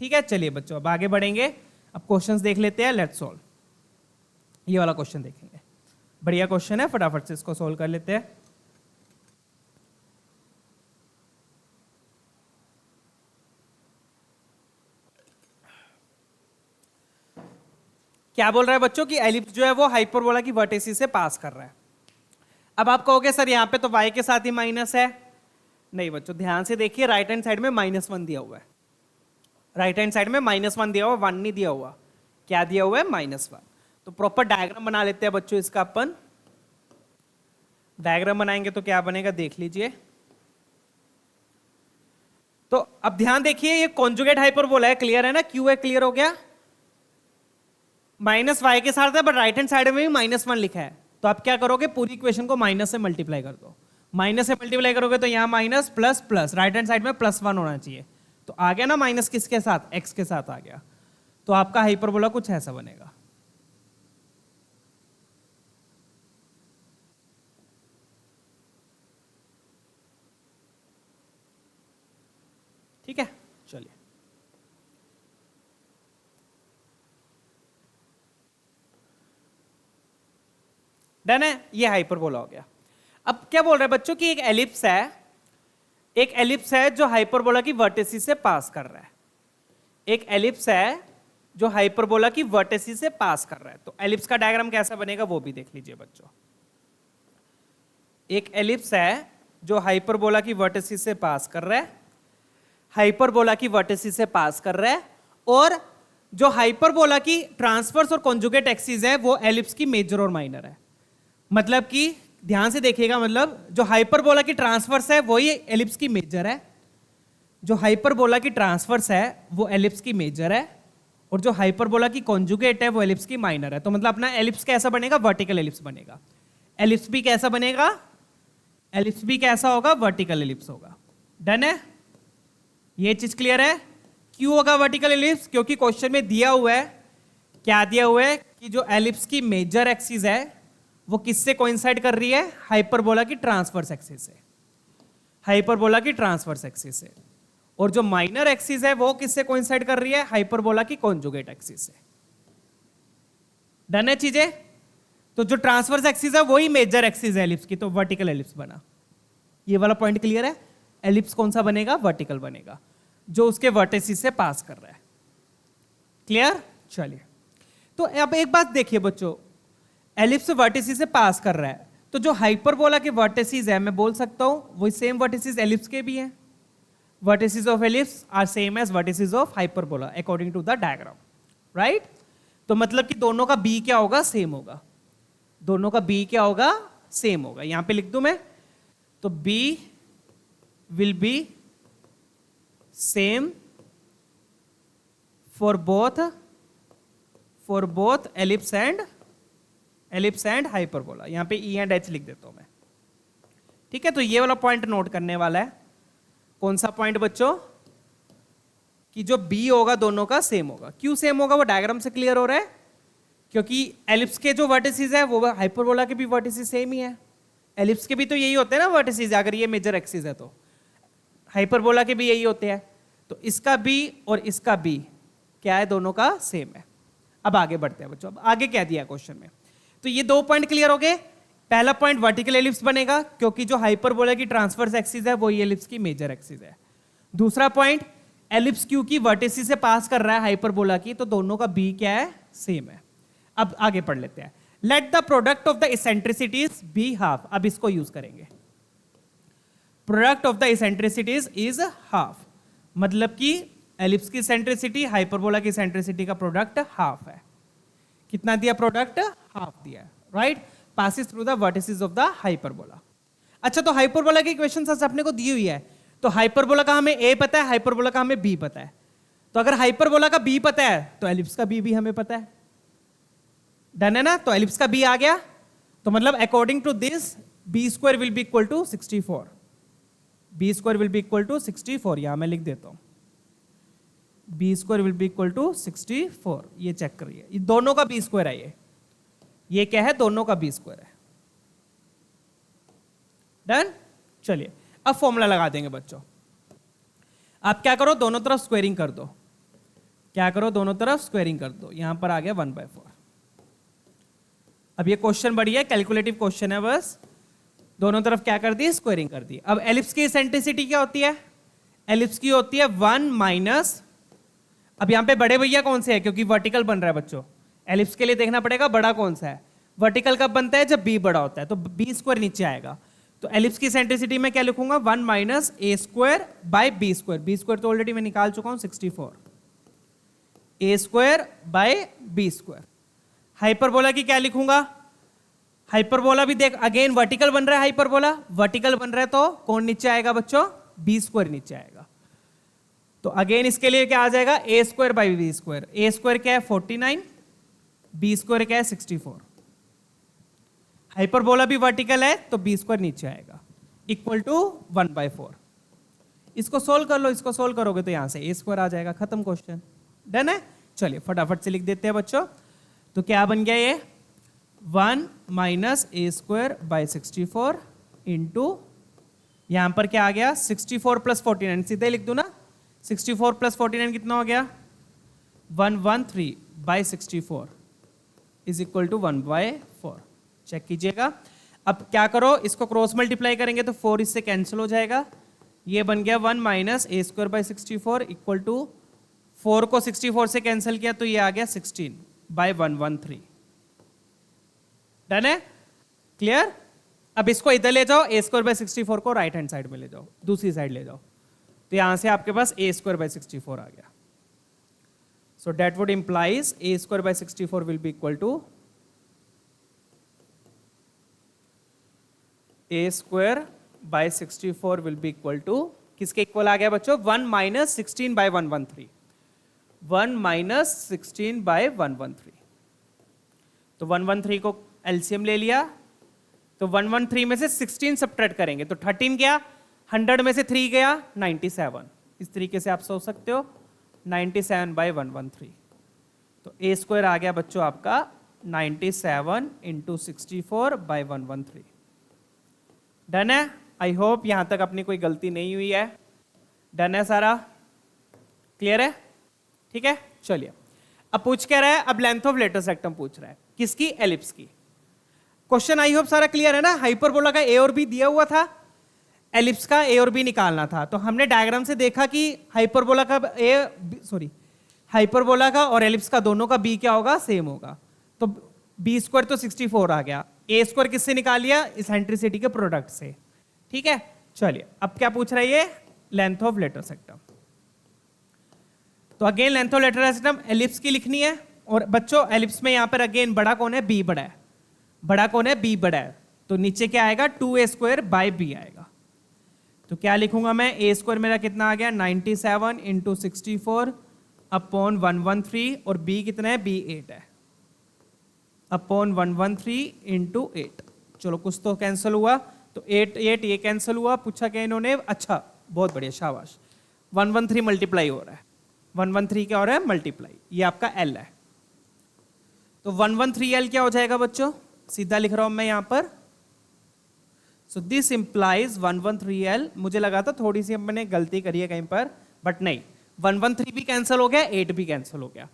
ठीक है? चलिए बच्चों अब आगे बढ़ेंगे। अब क्वेश्चंस देख लेते हैं। Let's solve. ये वाला क्वेश्चन देखेंगे, बढ़िया क्वेश्चन है, फटाफट से इसको सोल्व कर लेते हैं। क्या बोल रहा है बच्चों कि एलिप्स जो है वो हाइपरबोला की वर्टिसेस से पास कर रहा है। अब आप कहोगे सर यहाँ पे तो y के साथ ही माइनस है। नहीं बच्चों, ध्यान से देखिए, राइट हैंड साइड में -1 दिया हुआ है। राइट हैंड साइड में -1 दिया हुआ, 1 नहीं दिया हुआ। क्या दिया हुआ है? -1। तो प्रॉपर डायग्राम बना लेते हैं बच्चों इसका। अपन डायग्राम बनाएंगे तो क्या बनेगा देख लीजिए। तो अब ध्यान देखिए, ये कॉन्जुगेट हाइपरबोला है, क्लियर है ना, क्यू है, क्लियर हो गया। माइनस वाई के साथ है, बट राइट हैंड साइड में भी -1 लिखा है, तो आप क्या करोगे, पूरी इक्वेशन को माइनस से मल्टीप्लाई कर दो। माइनस से मल्टीप्लाई करोगे तो यहां minus plus plus, right hand side में +1 होना चाहिए, तो आ गया ना माइनस किसके साथ, एक्स के साथ आ गया। तो आपका हाइपरबोला कुछ ऐसा बनेगा। ठीक है, चलिए। डन है, ये हाइपरबोला हो गया। अब क्या बोल रहे हैं बच्चों की, एक एलिप्स है, एक एलिप्स है जो हाइपरबोला की वर्टिसिस से पास कर रहा है। एक एलिप्स है जो हाइपरबोला की वर्टिसिस से पास कर रहा है। तो एलिप्स का डायग्राम कैसा बनेगा वो भी देख लीजिए बच्चों। एक एलिप्स है जो हाइपरबोला की वर्टिसिस से पास कर रहा है, हाइपरबोला की वर्टिसिस से पास कर रहा है, और जो हाइपरबोला की ट्रांसवर्स और कॉन्जुगेट एक्सिस है वो एलिप्स की मेजर और माइनर है। मतलब कि ध्यान से देखिएगा, मतलब जो हाइपरबोला की ट्रांसवर्स है वही एलिप्स की मेजर है, जो हाइपरबोला की ट्रांसवर्स है वो एलिप्स की मेजर है, और जो हाइपरबोला की कॉन्जुगेट है वो एलिप्स की माइनर है। तो मतलब अपना एलिप्स कैसा बनेगा, वर्टिकल एलिप्स बनेगा। एलिप्स भी कैसा बनेगा, एलिप्स भी कैसा होगा, वर्टिकल एलिप्स होगा। डन है, ये चीज क्लियर है। क्यों होगा वर्टिकल एलिप्स, क्योंकि क्वेश्चन में दिया हुआ है, क्या दिया हुआ है कि जो एलिप्स की मेजर एक्सिस है वो किससे कोइंसाइड कर रही है, हाइपरबोला की ट्रांसवर्स एक्सिस से, हाइपरबोला की ट्रांसवर्स एक्सिस से, और जो माइनर एक्सिस है वो किससे कोइंसाइड कर रही है, हाइपरबोला की कॉन्जुगेट एक्सिस से। डन है चीजें। तो जो ट्रांसवर्स एक्सिस है वही मेजर एक्सिस है एलिप्स की, तो वर्टिकल एलिप्स बना। ये वाला पॉइंट क्लियर है। एलिप्स कौन सा बनेगा, वर्टिकल बनेगा, जो उसके वर्टिसिस से पास कर रहा है। क्लियर, चलिए। तो अब एक बात देखिए बच्चों, एलिप्स वर्टिसिस से पास कर रहा है, तो जो हाइपरबोला के वर्टिसिस है मैं बोल सकता हूं वही सेम वर्टिसिस एलिप्स के भी हैं। Vertices of ellipse are same as vertices of hyperbola according to the diagram, right. तो मतलब कि दोनों का बी क्या होगा, सेम होगा। दोनों का बी क्या होगा, सेम होगा। यहां पे लिख दूं मैं, तो b will be same for both ellipse and hyperbola. यहां पे ई एंड एच लिख देता हूं मैं। ठीक है, तो ये वाला पॉइंट नोट करने वाला है। कौन सा पॉइंट बच्चों, कि जो बी होगा दोनों का सेम होगा। क्यों सेम होगा वो डायग्राम से क्लियर हो रहा है, क्योंकि एलिप्स के जो वर्टिसिस है वो हाइपरबोला के भी वर्टिसिस सेम ही है। एलिप्स के भी तो यही होते हैं ना वर्टिसिस, अगर ये मेजर एक्सिस है तो हाइपरबोला के भी यही होते हैं। तो इसका बी और इसका बी क्या है, दोनों का सेम है। अब आगे बढ़ते हैं बच्चों। अब आगे क्या दिया क्वेश्चन में, तो ये दो पॉइंट क्लियर हो गए। पहला पॉइंट वर्टिकल एलिप्स बनेगा, क्योंकि जो हाइपरबोला की ट्रांसवर्स एक्सिस है वो एलिप्स की मेजर एक्सिस है। दूसरा पॉइंट, एलिप्स क्यू की वर्टिसिस से पास कर रहा है हाइपरबोला की, तो दोनों का बी क्या है, सेम है। अब आगे पढ़ लेते हैं। Let the product of the eccentricities be half. अब इसको यूज करेंगे, product of the eccentricities is half, मतलब कि एलिप्स की इसेंट्रिसिटी हाइपरबोला की इसेंट्रिसिटी का प्रोडक्ट हाफ है। कितना दिया, प्रोडक्ट हाफ दिया है, right. Passes through the vertices of the hyperbola. अच्छा, तो हाइपरबोला की इक्वेशन अपने को दी हुई है, तो हाइपरबोला का हमें ए पता है, हाइपरबोला का हमें बी पता है। तो अगर हाइपरबोला का बी पता है तो एलिप्स का बी भी हमें पता है। डन है ना, तो एलिप्स का बी आ गया। तो मतलब according to this b square will be equal to 64। B square will be equal to 64, यहां मैं लिख देता हूं, b square will be equal to 64। ये चेक करिए, ये दोनों का बी स्क्वायर है। ये क्या है, दोनों का बी स्क्वायर है। डन, चलिए अब फॉर्मूला लगा देंगे बच्चों। आप क्या करो, दोनों तरफ स्क्वायरिंग कर दो। क्या करो, दोनों तरफ स्क्वायरिंग कर दो। यहां पर आ गया 1/4। अब ये क्वेश्चन बढ़िया कैलकुलेटिव क्वेश्चन है, बस दोनों तरफ क्या कर दी, स्क्वायरिंग कर दी। अब एलिप्स की इसेंट्रिसिटी क्या होती है, एलिप्स की होती है 1 माइनस, अब यहां पे बड़े भैया कौन से है, क्योंकि वर्टिकल बन रहा है बच्चों, एलिप्स के लिए देखना पड़ेगा बड़ा कौन सा है। वर्टिकल कब बनता है, जब बी बड़ा होता है, तो बी स्क्वायर नीचे आएगा। तो एलिप्स की इसेंट्रिसिटी में क्या लिखूंगा, 1 minus a square by b square. B square तो ऑलरेडी मैं निकाल चुका हूं 64, a square by b square. Hyperbola की क्या लिखूंगा, हाइपरबोला भी देख, अगेन वर्टिकल बन रहा है, हाइपरबोला वर्टिकल बन रहा है तो कौन नीचे आएगा बच्चों, बी स्क्वायर नीचे आएगा। तो अगेन इसके लिए क्या आ जाएगा, a square by b square. A square क्या है 49, बी स्क्वायर क्या है 64। हाइपरबोला भी वर्टिकल है तो बी स्क्वायर नीचे आएगा, इक्वल टू 1/4। इसको सोल्व कर लो, इसको सोल्व करोगे तो यहां से ए स्क्वायर आ जाएगा, खत्म क्वेश्चन। डन है। चलिए फटाफट से लिख देते हैं बच्चों। तो क्या बन गया ये 1 minus a square by 64 into, यहां पर क्या आ गया 64 प्लस 49, सीधे लिख दू ना, 64 प्लस 49 कितना हो गया 113 by 64 is equal to 1/4। Check कीजिएगा। अब क्या करो, इसको क्रॉस मल्टीप्लाई करेंगे तो 4 इससे कैंसिल हो जाएगा, ये बन गया 1 minus a square by 64 equal to 4 को 64 से कैंसिल किया तो ये आ गया 16 बाई 113। डन है, क्लियर। अब इसको इधर ले जाओ, ए स्क्वायर बाई 64 को राइट हैंड साइड में ले जाओ, दूसरी साइड ले जाओ, तो यहां से आपके पास ए स्क्वायर बाई 64 आ गया। So that would implies a square by 64 will be equal to a square by 64 will be equal to, किसके इक्वल आ गया बच्चों 1 माइनस 16 बाई 113, 1 माइनस 16 बाई 113। तो 113 को एलसीएम ले लिया, तो 113 में से 16 सब्ट्रैक्ट करेंगे तो 13 गया, 100 में से 3 गया 97। इस तरीके से आप सोच सकते हो 97 बाई 113। तो ए स्क्वायर आ गया बच्चों आपका 97 इंटू 64 बाई 113। डन है। आई होप यहां तक अपनी कोई गलती नहीं हुई है। डन है सारा, क्लियर है, ठीक है। चलिए अब पूछ क्या रहा है, अब लेंथ ऑफ लेटर सेक्टम पूछ रहा है, किसकी, एलिप्स की। क्वेश्चन आई होप सारा क्लियर है ना। हाइपरबोला का ए और बी दिया हुआ था, एलिप्स का ए और बी निकालना था। तो हमने डायग्राम से देखा कि हाइपरबोला का हाइपरबोला का और एलिप्स का दोनों का बी क्या होगा, सेम होगा। तो बी स्क्वायर तो 64 आ गया, ए स्क्वायर किससे निकाल लिया, इसेंट्रिसिटी के प्रोडक्ट से। ठीक है। चलिए अब क्या पूछ रहा है ये, लेंथ ऑफ लेटर सेक्टम। तो again length of latus rectum ellipse की लिखनी है। और बच्चों एलिप्स में यहां पर अगेन बड़ा कौन है, बी बड़ा है। बड़ा कौन है, बी बड़ा है। तो नीचे क्या आएगा 2a स्क्वायर बाई बी आएगा। तो क्या लिखूंगा मैं, ए स्क्वायर मेरा कितना आ गया 97 इंटू 64 अपॉन 113, और बी कितना है, बी 8 है, अपॉन 113 इंटू 8। चलो कुछ तो कैंसिल हुआ, तो 8 ये कैंसिल हुआ। पूछा क्या इन्होंने, अच्छा बहुत बढ़िया, शाबाश। 113 मल्टीप्लाई हो रहा है, 113 क्या हो रहा है, मल्टीप्लाई। ये आपका एल है, तो 113L क्या हो जाएगा बच्चों, सीधा लिख रहा हूं मैं यहां पर। So this implies 113L। मुझे लगा था थोड़ी सी मैंने गलती करी है कहीं पर, बट नहीं, 113 भी कैंसिल हो गया, 8 भी कैंसिल हो गया।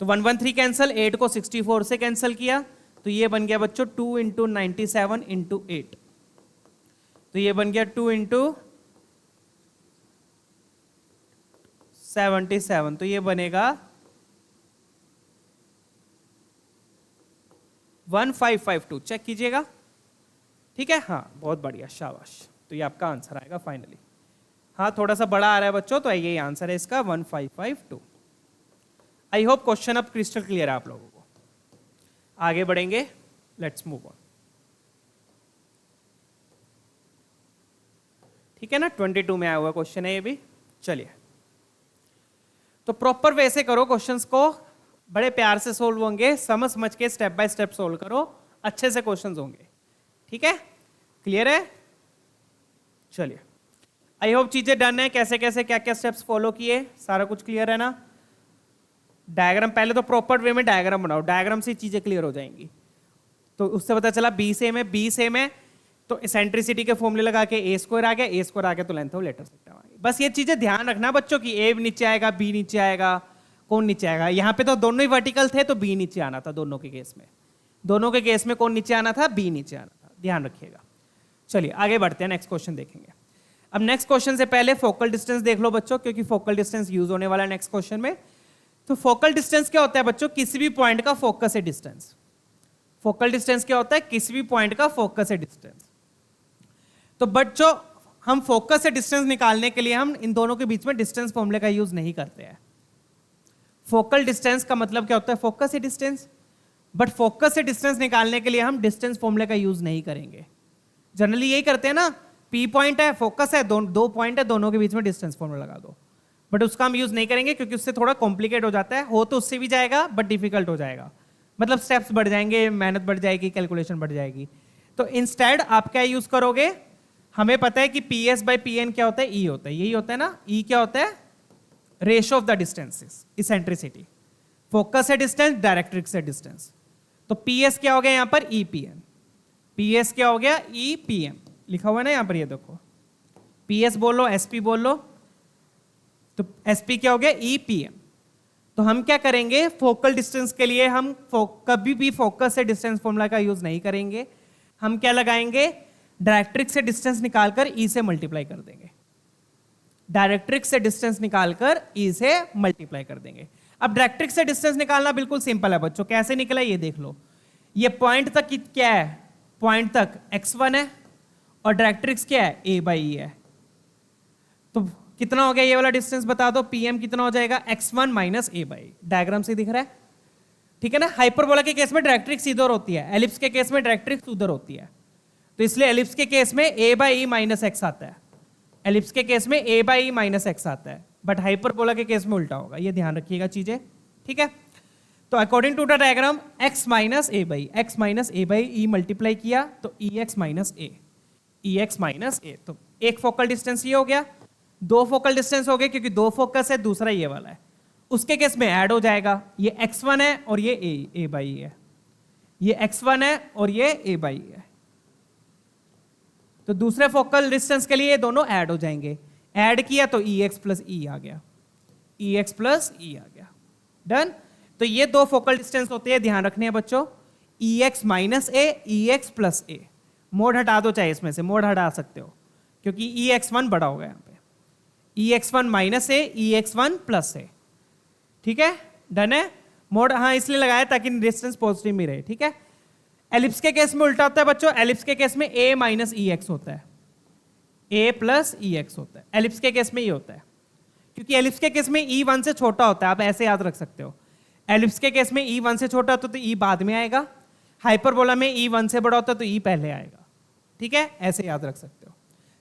तो 113 कैंसिल, 8 को 64 से कैंसिल किया, तो ये बन गया बच्चों 2 इंटू 97 इंटू 8। तो ये बन गया 2 इंटू 77, तो ये बनेगा 1552। चेक कीजिएगा, ठीक है। हाँ बहुत बढ़िया, शाबाश। तो ये आपका आंसर आएगा फाइनली। हाँ थोड़ा सा बड़ा आ रहा है बच्चों, तो ये आंसर है इसका 1552। आई होप क्वेश्चन अब क्रिस्टल क्लियर है आप लोगों को। आगे बढ़ेंगे, लेट्स मूव ऑन। ठीक है ना, 22 में आया हुआ क्वेश्चन है ये भी। चलिए तो प्रॉपर वैसे करो क्वेश्चंस को, बड़े प्यार से सोल्व होंगे, समझ के स्टेप बाय स्टेप सोल्व करो, अच्छे से क्वेश्चंस होंगे। ठीक है, क्लियर है। चलिए आई होप चीजें डन है, कैसे कैसे क्या क्या स्टेप्स फॉलो किए, सारा कुछ क्लियर है ना। डायग्राम पहले तो प्रॉपर वे में डायग्राम बनाओ, डायग्राम से चीजें क्लियर हो जाएंगी। तो उससे पता चला बी सेम है, बी सेम है, तो इसेंट्रिसिटी के फॉर्मूले लगा के ए स्क्वायर आ गया, ए स्क्वायर आ गया तो लेंथ ऑफ लेटर सेक्टम आ गई। बस ये चीजें ध्यान रखना बच्चों की, ए नीचे आएगा, बी नीचे आएगा, कौन नीचे आएगा। यहाँ पे तो दोनों ही वर्टिकल थे तो बी नीचे आना था, दोनों के केस में, दोनों के केस में कौन नीचे आना था, बी नीचे आना था, ध्यान रखिएगा। चलिए आगे बढ़ते हैं, नेक्स्ट क्वेश्चन देखेंगे। अब नेक्स्ट क्वेश्चन से पहले फोकल डिस्टेंस देख लो बच्चों, क्योंकि फोकल डिस्टेंस यूज होने वाला है नेक्स्ट क्वेश्चन में। तो फोकल डिस्टेंस क्या होता है बच्चों, किसी भी पॉइंट का फोकस से डिस्टेंस। फोकल डिस्टेंस क्या होता है, किसी भी पॉइंट का फोकस से डिस्टेंस। तो बच्चों हम फोकस से डिस्टेंस निकालने के लिए हम इन दोनों के बीच में डिस्टेंस फॉर्मूले का यूज नहीं करते हैं। फोकल डिस्टेंस का मतलब क्या होता है, फोकस से डिस्टेंस। बट फोकस से डिस्टेंस निकालने के लिए हम डिस्टेंस फॉर्मूले का यूज नहीं करेंगे। जनरली यही करते हैं ना, पी पॉइंट है, फोकस है, दो पॉइंट है, दोनों के बीच में डिस्टेंस फॉर्मूला लगा दो। बट उसका हम यूज नहीं करेंगे क्योंकि उससे थोड़ा कॉम्प्लिकेट हो जाता है। हो तो उससे भी जाएगा बट डिफिकल्ट हो जाएगा, मतलब स्टेप्स बढ़ जाएंगे, मेहनत बढ़ जाएगी, कैलकुलेशन बढ़ जाएगी। तो इंस्टेड आप क्या यूज करोगे, हमें पता है कि P S by P N क्या होता है, ई होता है, यही होता है ना। ई क्या होता है, ratio of the distances, eccentricity, focus से डिस्टेंस, डायरेक्ट्रिक्स से डिस्टेंस। तो पी एस क्या हो गया यहाँ पर, e P N. P S क्या हो गया, ई पी एम लिखा हुआ है ना यहाँ पर, ये देखो पी एस बोल लो, एस पी बोल लो, तो एस पी क्या हो गया, ई पी एम। तो हम क्या करेंगे, फोकल डिस्टेंस के लिए हम कभी भी फोकस से डिस्टेंस फॉर्मूला का यूज नहीं करेंगे। हम क्या लगाएंगे, डायरेक्ट्रिक्स से डिस्टेंस निकालकर ई से मल्टीप्लाई कर देंगे। डायरेक्ट्रिक्स से डिस्टेंस निकालकर ई से मल्टीप्लाई कर देंगे। अब डायरेक्ट्रिक्स से डिस्टेंस निकालना बिल्कुल सिंपल है बच्चों, कैसे निकला ये देख लो। ये पॉइंट तक क्या है, पॉइंट तक x1 है और डायरेक्ट्रिक्स क्या है, a बाई ई है। तो कितना हो गया ये वाला डिस्टेंस बता दो, pm कितना हो जाएगा, x1 minus a by. Diagram से दिख रहा है, ठीक है ना। हाइपरबोला के केस में डायरेक्ट्रिक्स इधर होती है, एलिप्स के केस में डायरेक्ट्रिक्स उधर होती है। तो इसलिए एलिप्स के केस में a by E minus x आता है, एलिप्स के केस में a by E minus x आता है, बट हाइपरबोला के केस में उल्टा होगा, ये ध्यान रखिएगा चीजें, ठीक है। तो according to the diagram x minus a by e multiply किया तो ई एक्स माइनस ए, तो एक फोकल डिस्टेंस ये हो गया, दो फोकल डिस्टेंस हो गए क्योंकि दो फोकस है, दूसरा ये वाला है, उसके केस में ऐड हो जाएगा। ये x1 है और ये a बाई ई है, ये x1 है और ये a बाई ई है। तो दूसरे फोकल डिस्टेंस के लिए ये दोनों ऐड हो जाएंगे, ऐड किया तो ई एक्स प्लस ई आ गया, ई एक्स प्लस ई आ गया, डन। तो ये दो फोकल डिस्टेंस होते हैं, ध्यान रखने हैं बच्चों, ई एक्स माइनस ए, ई एक्स प्लस ए। मोड हटा दो, चाहे इसमें से मोड हटा सकते हो क्योंकि ई एक्स वन बड़ा होगा यहाँ पे, ई एक्स वन माइनस ए, ई एक्स वन प्लस ए, ठीक है, डन है। मोड हाँ इसलिए लगाया ताकि डिस्टेंस पॉजिटिव में रहे, ठीक है। एलिप्स के केस में उल्टा होता है बच्चों, एलिप्स के केस में a माइनस ई एक्स होता है, a प्लस ई एक्स होता है, एलिप्स के केस में ये होता है क्योंकि एलिप्स के केस में e1 से छोटा होता है, आप ऐसे याद रख सकते हो। एलिप्स के केस में e1 से छोटा होता है तो e बाद में आएगा, हाइपरबोला में e1 से बड़ा होता है तो e पहले आएगा, ठीक है, ऐसे याद रख सकते हो।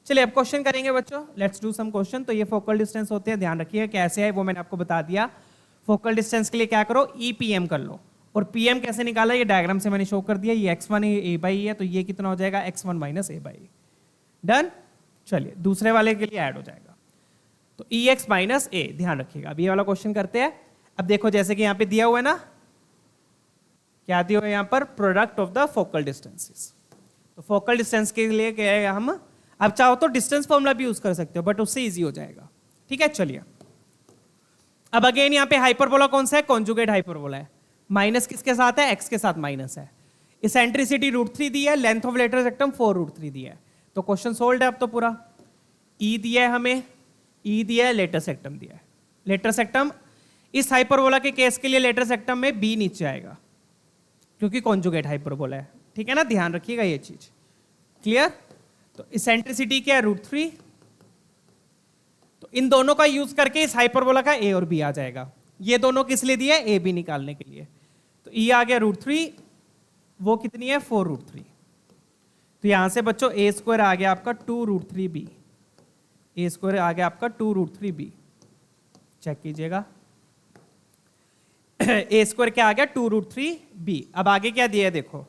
चलिए अब क्वेश्चन करेंगे बच्चों, लेट्स डू सम क्वेश्चन। तो ये फोकल डिस्टेंस होते हैं, ध्यान रखिए कैसे है वो मैंने आपको बता दिया। फोकल डिस्टेंस के लिए क्या करो, EPM कर लो, और PM कैसे निकाला ये डायग्राम से मैंने शो कर दिया। ये x1 a बाई है तो ये कितना हो जाएगा, x1 minus a by, done. चलिए दूसरे वाले के लिए ऐड हो जाएगा, तो EX माइनस a, ध्यान रखिएगा। अब ये वाला क्वेश्चन करते हैं। अब देखो जैसे कि यहाँ पे दिया हुआ है ना, क्या दिया हुआ है यहाँ पर, product of the focal distances. तो फोकल डिस्टेंस के लिए क्या है, हम अब चाहो तो डिस्टेंस फॉर्मूला भी यूज कर सकते हो बट उससे इजी हो जाएगा, ठीक है। चलिए अब अगेन यहाँ पे हाइपरबोला कौन सा है, कॉन्जुगेट हाइपरबोला है। माइनस किसके साथ है, x के साथ माइनस है। इसेंट्रिसिटी √3 दी है, लेंथ ऑफ लेटर सेक्टम 4√3 दिया है। तो क्वेश्चन सोल्व है अब तो पूरा। E दिया है हमें, E दिया है, लेटर सेक्टम दिया है। लेटर सेक्टम इस हाइपरबोला के केस के लिए लेटर सेक्टम में B नीचे आएगा क्योंकि कॉन्जुगेट हाइपरबोला है, ठीक है ना, ध्यान रखिएगा ये चीज, क्लियर। तो इसेंट्रिसिटी क्या है, √3। तो इन दोनों का यूज करके इस हाइपरबोला का A और B आ जाएगा। ये दोनों किस लिए दिया है, ए बी निकालने के लिए। तो E आ गया √3, वो कितनी है, 4√3। तो यहां से बच्चों a स्क्वायर आ गया आपका 2√3b, a स्क्वायर आ गया आपका 2√3b, चेक कीजिएगा। a स्क्वायर क्या आ गया, 2√3b। अब आगे क्या दिया है देखो,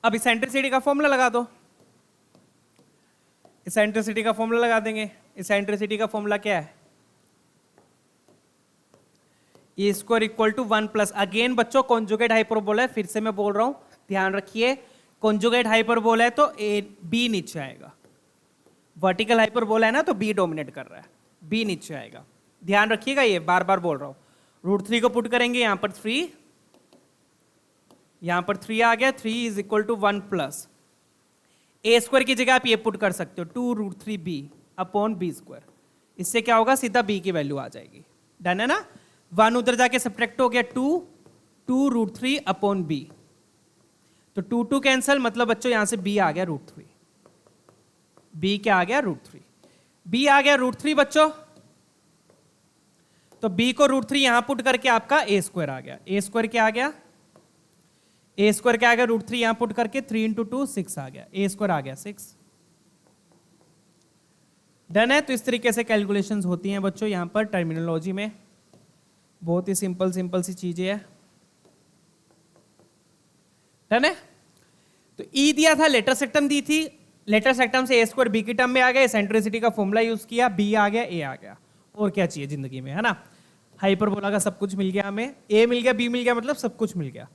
अब इसेंट्रिसिटी का फॉर्मूला लगा दो। इसेंट्रिसिटी का फॉर्मूला लगा देंगे। इसेंट्रिसिटी का फॉर्मूला क्या है, a square equal to 1 plus, again बच्चों कॉन्जुगेट हाइपरबोला है, फिर से मैं बोल रहा हूं ध्यान रखिए, कॉन्जुगेट हाइपरबोला है तो ए बी नीचे आएगा। वर्टिकल हाइपरबोला है ना तो बी डोमिनेट कर रहा है, बी नीचे आएगा, ध्यान रखिएगा, ये बार बार बोल रहा हूं। √3 को पुट करेंगे यहां पर 3, यहां पर 3 आ गया, 3 is equal to 1 plus, a square की जगह आप ये पुट कर सकते हो 2√3b अपॉन बी स्क्वायर। इससे क्या होगा, सीधा b की वैल्यू आ जाएगी, डन है ना। 1 उधर जाके सब्ट्रैक्ट हो गया 2√3 अपॉन b, तो 2 कैंसल, मतलब बच्चों यहां से b आ गया √3, b क्या आ गया, √3, b आ गया √3 बच्चों। तो b को √3 यहां पुट करके आपका a स्क्वायर आ गया, a स्क्वायर क्या आ गया, ए स्क्वायर क्या आ गया, √3 यहां पुट करके 3 इंटू 2 6 आ गया, ए स्क्वायर आ गया 6। डन है। तो इस तरीके से कैलकुलेशंस होती हैं बच्चों यहां पर टर्मिनोलॉजी में, बहुत ही सिंपल सिंपल सी चीजें है। डन है। तो ई दिया था, लेटर सेक्टम दी थी, लेटर सेक्टम से ए स्क्वायर बी की टर्म में आ गया, सेंट्रिसिटी का फॉर्मूला यूज किया, बी आ गया ए आ गया, और क्या चाहिए जिंदगी में, है ना। हाइपरबोला का सब कुछ मिल गया हमें, ए मिल गया बी मिल गया, मतलब सब कुछ मिल गया।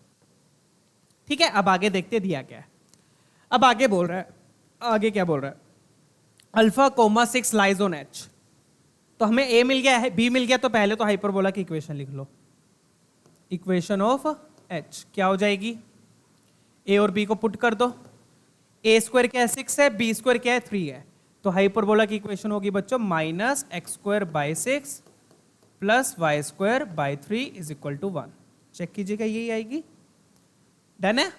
ठीक है, अब आगे देखते दिया क्या है। अब आगे बोल रहा है, आगे क्या बोल रहा है, alpha coma 6 lies on H. तो हमें ए मिल गया है, बी मिल गया, तो पहले तो हाइपरबोला की इक्वेशन लिख लो। इक्वेशन ऑफ एच क्या हो जाएगी, ए और बी को पुट कर दो, ए स्क्वायर क्या है 6 है, बी स्क्वायर क्या है 3 है, तो हाइपरबोला की इक्वेशन होगी बच्चों minus x square by 6 plus y square by 3 is equal to 1। Check कीजिएगा, यही आएगी। डन है।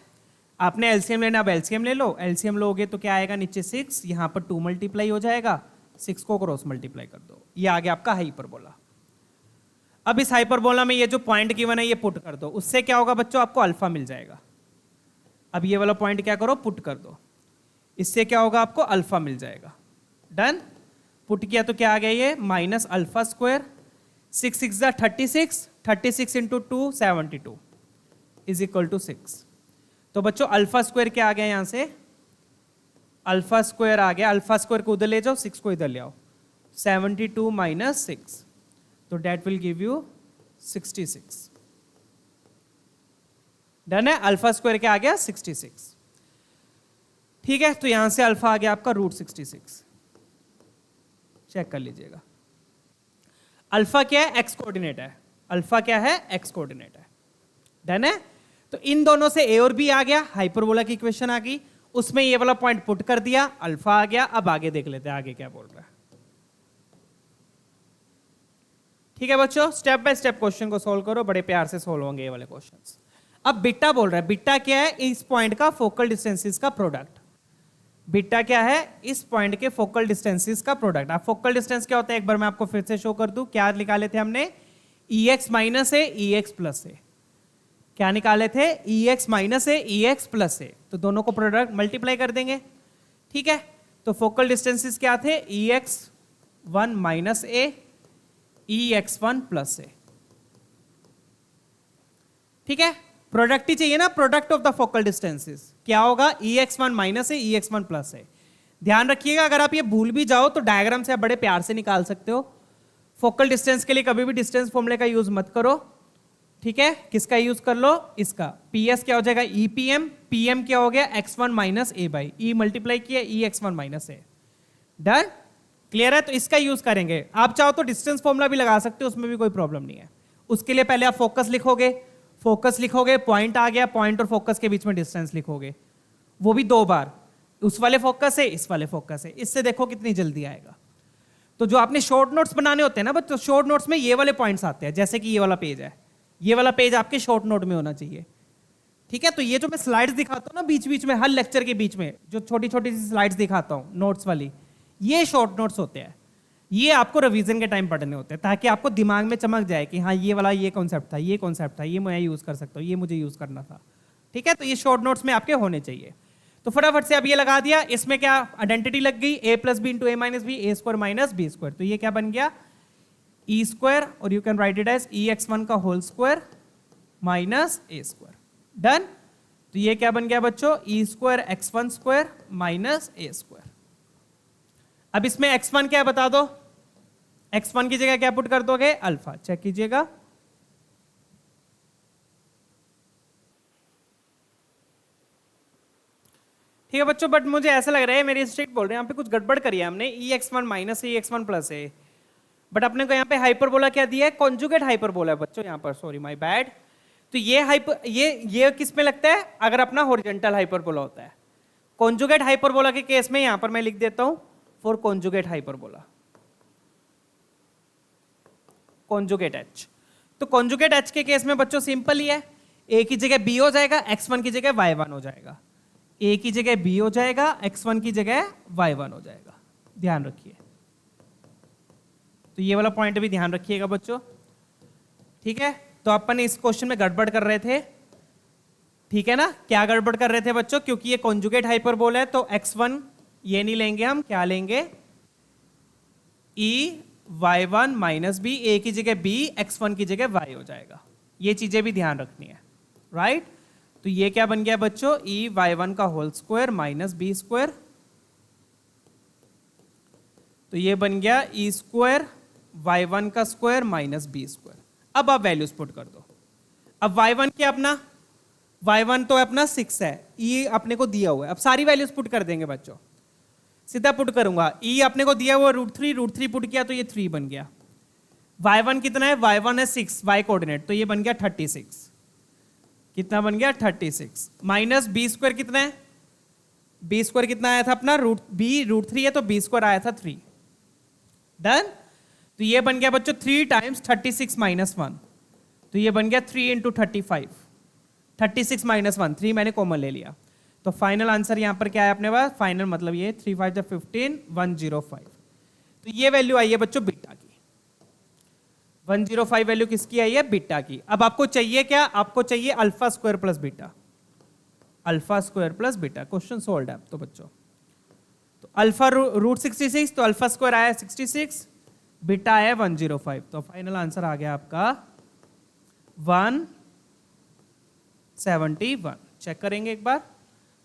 आपने एलसीएम लेना, अब एलसीएम ले लो, एलसीएम लोगे तो क्या आएगा, नीचे 6, यहां पर 2 मल्टीप्लाई हो जाएगा, 6 को क्रॉस मल्टीप्लाई कर दो, ये आ गया आपका हाइपरबोला। अब इस हाइपरबोला में ये जो पॉइंट गिवन है ये पुट कर दो, उससे क्या होगा बच्चों, आपको अल्फा मिल जाएगा। अब ये वाला पॉइंट क्या करो, पुट कर दो, इससे क्या होगा, आपको अल्फा मिल जाएगा। डन। पुट किया तो क्या आ गया, ये minus alpha square, 6 6 36, 36 into 2 72 is equal to 6। तो बच्चों अल्फा स्क्वायर क्या आ गया, यहां से अल्फा स्क्वायर आ गया, अल्फा स्क्वायर को उधर ले जाओ, 6 को इधर ले आओ, 72 माइनस 6, तो that will give you 66। Done है। अल्फा स्क्वायर क्या आ गया, 66। ठीक है, तो यहां से अल्फा आ गया आपका √66। चेक कर लीजिएगा, अल्फा क्या है, एक्स कोऑर्डिनेट है, अल्फा क्या है, एक्स कोऑर्डिनेट है। डन है। तो इन दोनों से ए और बी आ गया, हाइपरबोला की इक्वेशन आ गई, उसमें ये वाला पॉइंट पुट कर दिया, अल्फा आ गया। अब आगे देख लेते हैं आगे क्या बोल रहा है। ठीक है बच्चों, स्टेप बाय स्टेप क्वेश्चन को सोल्व करो, बड़े प्यार से सोल्व होंगे ये वाले क्वेश्चंस। अब बीटा बोल रहा है, बीटा क्या है, इस पॉइंट का फोकल डिस्टेंसेस का प्रोडक्ट। बीटा क्या है, इस पॉइंट के फोकल डिस्टेंसेस का प्रोडक्ट। अब फोकल डिस्टेंस क्या होता है, एक बार मैं आपको फिर से शो कर दूं, क्या निकाले थे हमने, EX माइनस ए EX प्लस ए, क्या निकाले थे, EX माइनस ए EX प्लस ए, तो दोनों को प्रोडक्ट मल्टीप्लाई कर देंगे। ठीक है, तो फोकल डिस्टेंसेस क्या थे, EX1 माइनस ए EX1 प्लस ए। ठीक है, प्रोडक्ट ही चाहिए ना, product of the focal distances क्या होगा, EX1 माइनस ए EX1 प्लस ए। ध्यान रखिएगा, अगर आप ये भूल भी जाओ तो डायग्राम से आप बड़े प्यार से निकाल सकते हो। फोकल डिस्टेंस के लिए कभी भी डिस्टेंस फॉर्मूले का यूज मत करो। ठीक है, किसका यूज कर लो, इसका। PS क्या हो जाएगा, EPM, PM क्या हो गया, X1 minus a by E multiply किया EX1 माइनस ए। डन, क्लियर है। तो इसका यूज करेंगे, आप चाहो तो डिस्टेंस फॉर्मूला भी लगा सकते हो, उसमें भी कोई प्रॉब्लम नहीं है। उसके लिए पहले आप फोकस लिखोगे, फोकस लिखोगे, पॉइंट आ गया, पॉइंट और फोकस के बीच में डिस्टेंस लिखोगे, वो भी 2 बार, उस वाले फोकस है, इस वाले फोकस है, इससे देखो कितनी जल्दी आएगा। तो जो आपने शॉर्ट नोट्स बनाने होते हैं ना बच्चों, शॉर्ट नोट्स में ये वाले पॉइंट्स आते हैं, जैसे कि ये वाला पेज है, ये वाला पेज आपके शॉर्ट नोट में होना चाहिए। ठीक है, तो ये जो मैं स्लाइड्स दिखाता हूँ ना बीच बीच में, हर लेक्चर के बीच में जो छोटी छोटी सी स्लाइड्स दिखाता हूँ नोट्स वाली, ये शॉर्ट नोट्स होते हैं। ये आपको रिवीजन के टाइम पढ़ने होते हैं, ताकि आपको दिमाग में चमक जाए कि हाँ ये वाला ये कॉन्सेप्ट था, ये कॉन्सेप्ट था, ये मैं यूज कर सकता हूँ, ये मुझे यूज करना था। ठीक है, तो ये शॉर्ट नोट्स में आपके होने चाहिए। तो फटाफट से अब ये लगा दिया, इसमें क्या आइडेंटिटी लग गई, a plus b into a minus b, a square minus b square, तो ये क्या बन गया, ई स्क्वायर, और you can write it as EX1 का whole square minus a square. Done. तो ये क्या बन गया बच्चों, e square X1 square minus a square. अब इसमें X1 क्या है बता दो, X1 की जगह क्या पुट कर दोगे, अल्फा। चेक कीजिएगा, ठीक है बच्चों, बट मुझे ऐसा लग रहा है मेरी स्ट्रिक्ट बोल रहे हैं, यहाँ पे कुछ गड़बड़ करी है हमने, EX1 माइनस EX1 प्लस है, बट अपने को यहाँ पे हाइपरबोला क्या दिया है, कॉन्जुगेट हाइपरबोला है बच्चों यहाँ पर, सॉरी माय बैड। तो ये किस में लगता है, अगर अपना हॉरिजॉन्टल हाइपरबोला होता है। कॉन्जुगेट हाइपरबोला के केस में यहाँ पर मैं लिख देता हूँ for conjugate hyperbola, conjugate H। तो कॉन्जुगेट H के केस में बच्चों सिंपल ही है, A की जगह B हो जाएगा, X1 की जगह Y1 हो जाएगा, A की जगह B हो जाएगा, X1 की जगह Y1 हो जाएगा। ध्यान रखिए, तो ये वाला पॉइंट भी ध्यान रखिएगा बच्चों। ठीक है, तो अपन इस क्वेश्चन में गड़बड़ कर रहे थे, ठीक है ना? क्या गड़बड़ कर रहे थे बच्चों? क्योंकि ये कॉन्जुगेट हाइपरबोला है तो x1 ये नहीं लेंगे हम, क्या लेंगे? e y1 माइनस बी, ए की जगह b, x1 की जगह y हो जाएगा। ये चीजें भी ध्यान रखनी है, राइट? तो ये क्या बन गया बच्चों? e y1 का whole square minus b square, तो ये बन गया e स्क्वायर y1 का स्क्वायर माइनस बी स्क्वायर। अब आप वैल्यूज पुट कर दो। अब y1 क्या अपना? y1 तो अपना 6 है, e अपने को दिया हुआ है। अब सारी वैल्यूज पुट कर देंगे बच्चों, सीधा पुट करूंगा। e अपने को दिया हुआ √3 पुट किया तो ये 3 बन गया। y1 कितना है? y1 है 6, y कोऑर्डिनेट, तो ये बन गया 36। कितना बन गया? 36 माइनस बी स्क्वायर कितना है? बी स्क्वायर कितना आया था अपना? √3 है तो बी स्क्वायर आया था 3। डन? तो ये बन गया बच्चों 3 टाइम्स 36 माइनस 1, तो ये बन गया 3 इंटू 35। 36 माइनस 1, 3 मैंने कॉमन ले लिया, तो फाइनल आंसर यहां पर क्या है अपने पास? फाइनल मतलब ये 3 5 15 105। तो ये वैल्यू आई है बच्चों बीटा की। 105 वैल्यू किसकी आई है? बीटा की। अब आपको चाहिए क्या? आपको चाहिए alpha square plus beta. Alpha square plus beta, question solve है तो बच्चों। तो अल्फा √66, तो अल्फा स्क्वायर आया 66, बीटा आया 105, तो फाइनल आंसर आ गया आपका 171। चेक करेंगे एक बार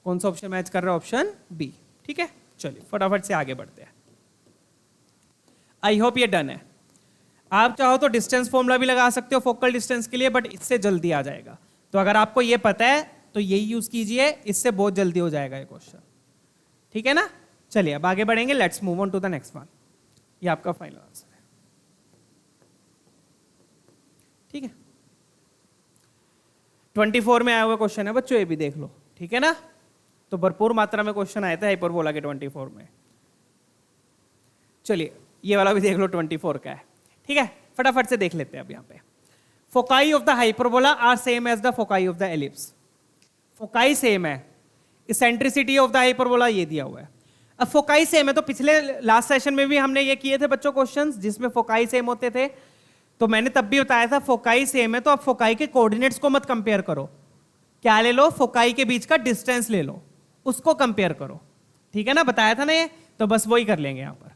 कौन सा ऑप्शन मैच कर रहा है? Option b. ठीक है, चलिए फटाफट से आगे बढ़ते हैं। आई होप ये डन है। आप चाहो तो डिस्टेंस फॉर्मूला भी लगा सकते हो फोकल डिस्टेंस के लिए, बट इससे जल्दी आ जाएगा। तो अगर आपको ये पता है तो यही यूज कीजिए, इससे बहुत जल्दी हो जाएगा ये क्वेश्चन। ठीक है ना? चलिए अब आगे बढ़ेंगे। Let's move on to the next one. ये आपका फाइनल आंसर है। ठीक है, 24 में आया हुआ क्वेश्चन है बच्चों, ये भी देख लो। ठीक है ना? तो भरपूर मात्रा में क्वेश्चन आए थे हाइपरबोला के 24 में। चलिए ये वाला भी देख लो, 24 का है। ठीक है, फटाफट से देख लेते हैं अब यहाँ पे। Foci of the hyperbola are same as the foci of the ellipse. Foci same है, इसेंट्रिसिटी ऑफ द हाइपरबोला ये दिया हुआ है। अब फोकाई सेम है तो पिछले लास्ट सेशन में भी हमने ये किए थे बच्चों क्वेश्चंस जिसमें फोकाई सेम होते थे, तो मैंने तब भी बताया था फोकाई सेम है तो अब फोकाई के कोऑर्डिनेट्स को मत कंपेयर करो। क्या ले लो? फोकाई के बीच का डिस्टेंस ले लो, उसको कंपेयर करो। ठीक है ना? बताया था ना ये, तो बस वही कर लेंगे यहां पर।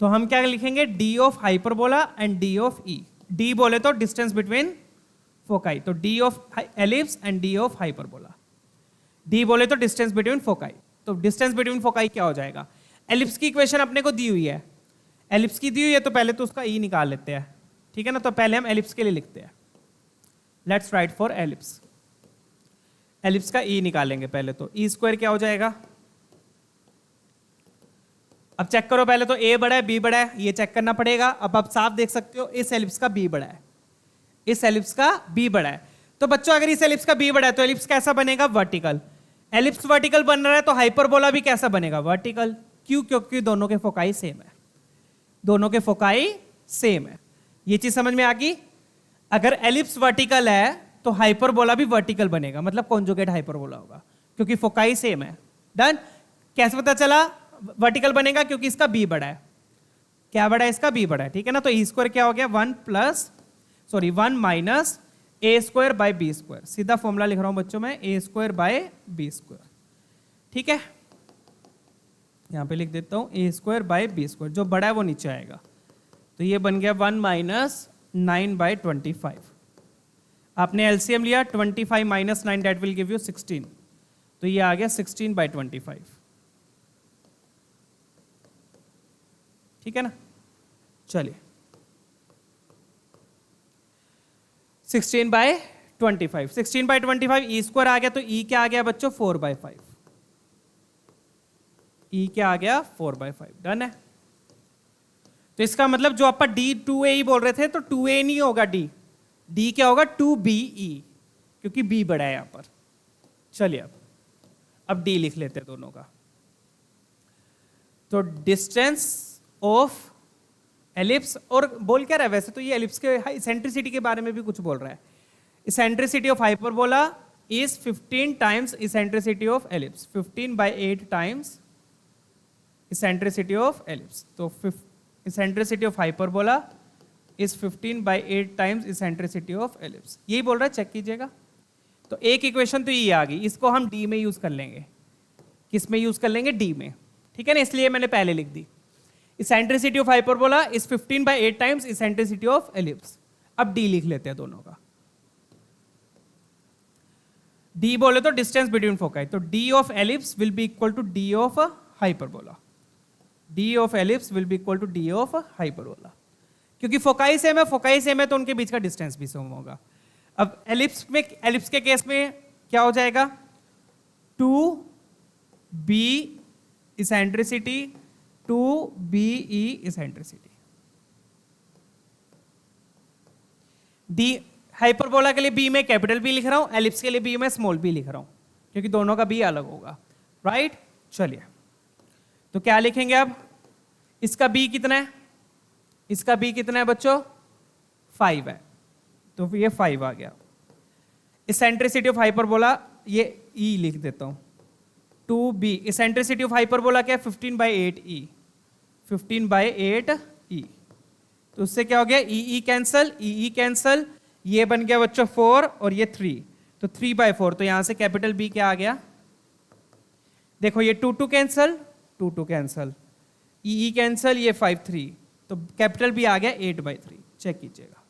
तो हम क्या लिखेंगे? D of hyperbola and D of E. D बोले तो डिस्टेंस बिटवीन फोकाई, तो D of ellipse and D of hyperbola. D बोले तो डिस्टेंस बिटवीन फोकाई, तो डिस्टेंस बिटवीन फोकाई क्या हो जाएगा? एलिप्स की इक्वेशन अपने को दी हुई है, एलिप्स की दी हुई है तो पहले तो उसका ई निकाल लेते हैं। ठीक है ना? तो पहले हम एलिप्स के लिए लिखते हैं। Let's write for ellipse. Ellipse का ई निकालेंगे पहले, तो ई स्क्वायर क्या हो जाएगा? अब चेक करो पहले, तो ए बड़ा है बी बड़ा है, ये चेक करना पड़ेगा। अब आप साफ देख सकते हो इस एलिप्स का बी बड़ा है, इस एलिप्स का बी बड़ा है। तो बच्चों अगर इस एलिप्स का बी बड़ा है तो एलिप्स कैसा बनेगा? वर्टिकल। एलिप्स वर्टिकल बन रहा है तो हाइपरबोला भी कैसा बनेगा? वर्टिकल। क्यों? क्योंकि दोनों के फोकाई सेम है, दोनों के फोकाई सेम है। ये चीज समझ में आ गई? अगर एलिप्स वर्टिकल है तो हाइपरबोला भी वर्टिकल बनेगा, मतलब कॉन्जुगेट हाइपरबोला होगा, क्योंकि फोकाई सेम है। डन? कैसे पता चला वर्टिकल बनेगा? क्योंकि इसका बी बड़ा है। क्या बड़ा है? इसका बी बड़ा है। ठीक है ना? तो ई स्क्वायर क्या हो गया? 1 minus a square by b square. सीधा फॉर्मूला लिख रहा हूं बच्चों में, a square by b square. ठीक है, यहां पे लिख देता हूं a square by b square, जो बड़ा है वो नीचे आएगा। तो ये बन गया 1 माइनस 9/25। आपने एलसीएम लिया, 25 minus 9 that will give you 16, तो ये आ गया 16/25। ठीक है ना? चलिए 16/25, 16/25 ई स्क्वायर आ गया, तो ई क्या आ गया बच्चों? 4/5। ई क्या आ गया? 4/5। डन है? तो इसका मतलब जो आप डी 2a ही बोल रहे थे, तो 2a नहीं होगा, डी क्या होगा? 2be, क्योंकि b बड़ा है यहां पर। चलिए अब डी लिख लेते हैं दोनों का। तो डिस्टेंस ऑफ एलिप्स, और बोल क्या रहा है वैसे तो ये एलिप्स के इसेंट्रिसिटी के बारे में भी कुछ बोल रहा है। Eccentricity of hyperbola is 15 times eccentricity of ellipse, 15/8 times eccentricity of ellipse. तो eccentricity of hyperbola is 15/8 times eccentricity of ellipse. यही बोल रहा है, चेक कीजिएगा। तो एक इक्वेशन तो ये आ गई, इसको हम डी में यूज कर लेंगे। किस में यूज कर लेंगे? डी में, ठीक है ना, इसलिए मैंने पहले लिख दी। Eccentricity of hyperbola is 15/8 times eccentricity of ellipse. अब डी लिख लेते हैं दोनों का। डी बोले तो डिस्टेंस बिटवीन फोकाई, तो D of ellipse will be equal to D of hyperbola. D of ellipse will be equal to D of hyperbola, क्योंकि फोकाई सेम है तो उनके बीच का डिस्टेंस भी सेम होगा। अब एलिप्स के केस में क्या हो जाएगा? 2b eccentricity 2be eccentricity. D hyperbola के लिए बी में कैपिटल बी लिख रहा हूं, एलिप्स के लिए बी में स्मॉल बी लिख रहा हूं, क्योंकि दोनों का बी अलग होगा, राइट। चलिए, तो क्या लिखेंगे अब? इसका बी कितना है? इसका बी कितना है बच्चों? 5 है, तो ये 5 आ गया। इसेंट्रिसिटी ऑफ हाइपरबोला ये ई लिख देता हूं, 2b। इसेंट्रिसिटी ऑफ हाइपरबोला क्या है? 15/8e, 15/8e। तो उससे क्या हो गया? ई कैंसल, ई कैंसल, ये बन गया बच्चों 4 और ये 3, तो 3/4। तो यहां से कैपिटल बी क्या आ गया? देखो ये 2 कैंसल, 2 कैंसल, ई कैंसल, ये 5 3, तो कैपिटल बी आ गया 8/3। चेक कीजिएगा,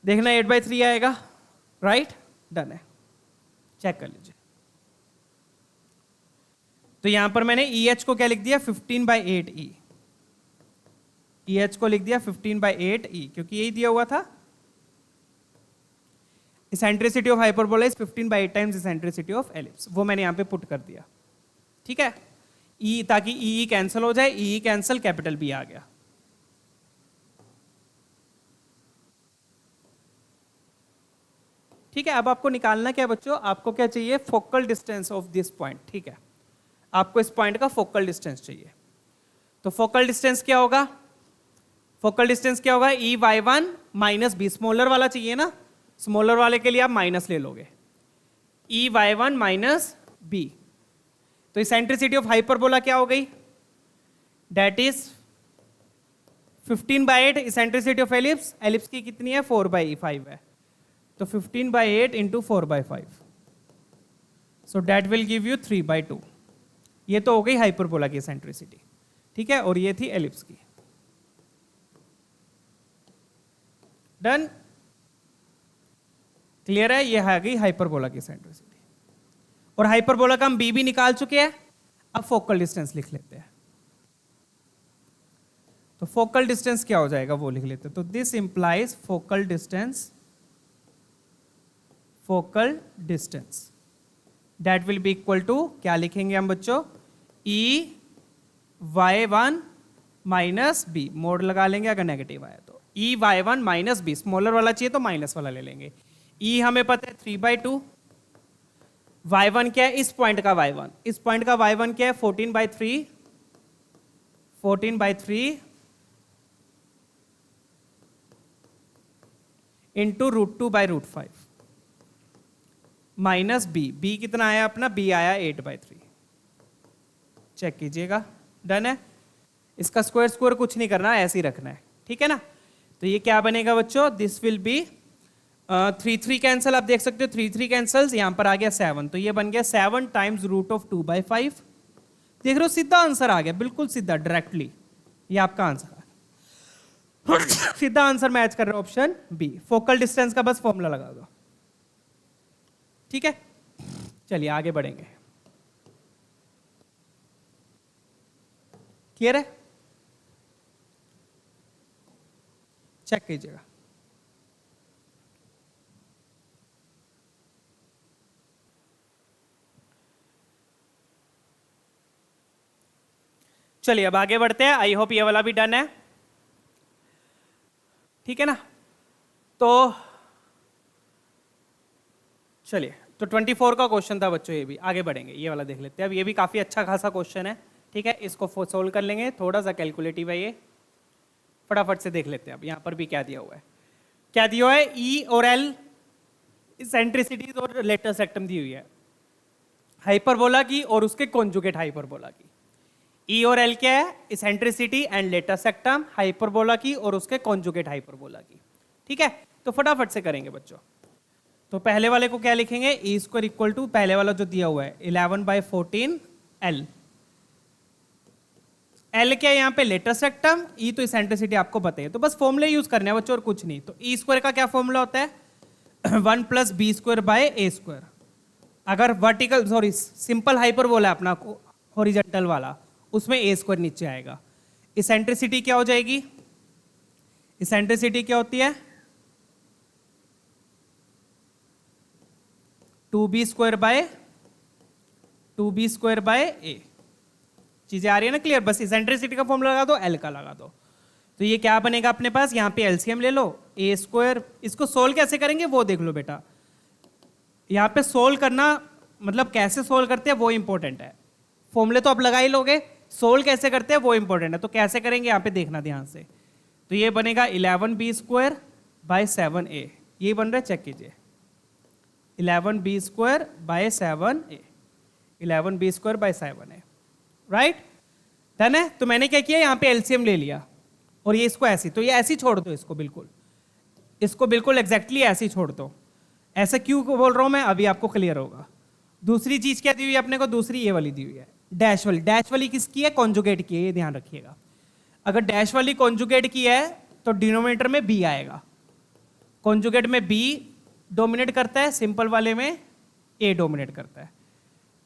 देखना 8/3 आएगा, राइट। डन है, चेक कर लीजिए। तो यहां पर मैंने EH को क्या लिख दिया? 15/8e। EH को लिख दिया 15/8e, क्योंकि यही दिया हुआ था। Eccentricity of hyperbola is 15/8 times eccentricity of ellipse, वो मैंने यहां पे पुट कर दिया, ठीक है। ई, ताकि ई कैंसिल हो जाए, ई कैंसिल, कैपिटल बी आ गया। ठीक है, अब आपको निकालना क्या है बच्चों? आपको क्या चाहिए? Focal distance of this point, ठीक है। आपको इस पॉइंट का फोकल डिस्टेंस चाहिए। तो फोकल डिस्टेंस क्या होगा? फोकल डिस्टेंस क्या होगा? EY1 minus B. स्मॉलर वाला चाहिए ना, स्मॉलर वाले के लिए आप माइनस ले लोगे, EY1 माइनस बी। तो इसेंट्रिसिटी ऑफ हाइपरबोला क्या हो गई? That is 15/8 eccentricity of ellipse. Ellipse की कितनी है? 4/5 है, तो 15/8 into 4/5, so that will give you 3/2। ये तो हो गई हाइपरबोला की इसेंट्रिसिटी, ठीक है, और ये थी एलिप्स की। डन, क्लियर है? ये आ गई हाइपरबोला की इसेंट्रिसिटी, और हाइपरबोला का हम बी भी निकाल चुके हैं। अब फोकल डिस्टेंस लिख लेते हैं। तो फोकल डिस्टेंस क्या हो जाएगा वो लिख लेते हैं। तो this implies focal distance that will be equal to, क्या लिखेंगे हम बच्चों? EY1 minus B. मोड लगा लेंगे अगर नेगेटिव आया तो। EY1 माइनस बी, स्मॉलर वाला चाहिए तो माइनस वाला ले लेंगे। E हमें पता है 3/2, Y1 क्या है? इस पॉइंट का Y1, इस पॉइंट का Y1 क्या है? 14/3, 14/3 इंटू √2/5 माइनस बी। बी कितना आया अपना? बी आया 8/3। चेक कीजिएगा, डन है। इसका स्क्वायर कुछ नहीं करना, ऐसे ही रखना है, ठीक है ना। तो ये क्या बनेगा बच्चों? दिस विल बी 3 कैंसल, आप देख सकते हो 3 कैंसल्स, यहां पर आ गया 7, तो ये बन गया 7 टाइम्स √2/5। देख रहे हो, सीधा आंसर आ गया, बिल्कुल सीधा, डायरेक्टली। ये आपका आंसर आ गया, सीधा आंसर मैच कर रहा है ऑप्शन बी। फोकल डिस्टेंस का बस फॉर्मूला लगा दो, ठीक है। चलिए आगे बढ़ेंगे, क्लियर है? चेक कीजिएगा। चलिए अब आगे बढ़ते हैं। आई होप ये वाला भी डन है, ठीक है ना। तो चलिए, तो 24 का क्वेश्चन था बच्चों, ये भी आगे बढ़ेंगे, ये वाला देख लेते हैं। अब ये भी काफी अच्छा खासा क्वेश्चन है, ठीक है। इसको सोल्व कर लेंगे, थोड़ा सा कैलकुलेटिव है ये, फटाफट से देख लेते हैं। अब यहाँ पर भी क्या दिया हुआ है? क्या दिया हुआ है? ई और एल इसेंट्रिसिटीज और लेटर सेक्टम दी हुई है हाइपरबोला की और उसके कॉन्जुगेट हाइपरबोला की। ई और एल क्या है? इसेंट्रिसिटी एंड लेटर सेक्टम हाइपरबोला की और उसके कॉन्जुगेट हाइपरबोला की, ठीक है। तो फटाफट से करेंगे बच्चों। तो पहले वाले को क्या लिखेंगे, ई स्क्वायर इक्वल टू पहले वाला जो दिया हुआ है 11/14 एल। एल क्या है यहाँ पे, लेटेस्ट टर्म, ई तो इसेंट्रिसिटी आपको पता है, तो बस फॉर्मूले यूज करने हैं बच्चों और कुछ नहीं। तो ई स्क्वायर का क्या फॉर्मूला होता है, 1 + b square by a square. अगर वर्टिकल सॉरी सिंपल हाइपरबोला है अपना हॉरिजॉन्टल वाला, उसमें ए स्क्वायर नीचे आएगा। इसेंट्रिसिटी क्या हो जाएगी, इसेंट्रिसिटी क्या होती है 2b स्क्वायर बाय ए। चीजें आ रही है ना क्लियर, बस इसेंट्रिसिटी का फॉर्मूला लगा दो, एल का लगा दो। तो ये क्या बनेगा अपने पास, यहाँ पे एलसीएम ले लो, ए स्क्वायर। इसको सोल्व कैसे करेंगे वो देख लो बेटा, यहाँ पे सोल्व करना मतलब कैसे सोल्व करते हैं वो इंपॉर्टेंट है। फॉर्मूले तो आप लगा ही लोगे, सोल्व कैसे करते हैं वो इंपॉर्टेंट है। तो कैसे करेंगे यहाँ पे देखना ध्यान से। तो ये बनेगा 11b स्क्वायर बाय 7a, ये बन रहा है, चेक कीजिए 11b square by 7a, 11b square by 7a, right done है। तो मैंने क्या किया, यहाँ पे एलसीएम ले लिया और ये इसको ऐसी, तो ये ऐसी छोड़ दो, इसको बिल्कुल एग्जैक्टली ऐसे ही छोड़ दो। ऐसा क्यों बोल रहा हूं मैं, अभी आपको क्लियर होगा। दूसरी चीज क्या दी हुई है अपने को, दूसरी ये वाली दी हुई है डैश वाली। डैश वाली किसकी है, कॉन्जुगेट की है, ये ध्यान रखिएगा। अगर डैश वाली कॉन्जुगेट की है तो डिनोमिनेटर में बी आएगा, कॉन्जुगेट में बी डोमिनेट करता है, सिंपल वाले में ए डोमिनेट करता है।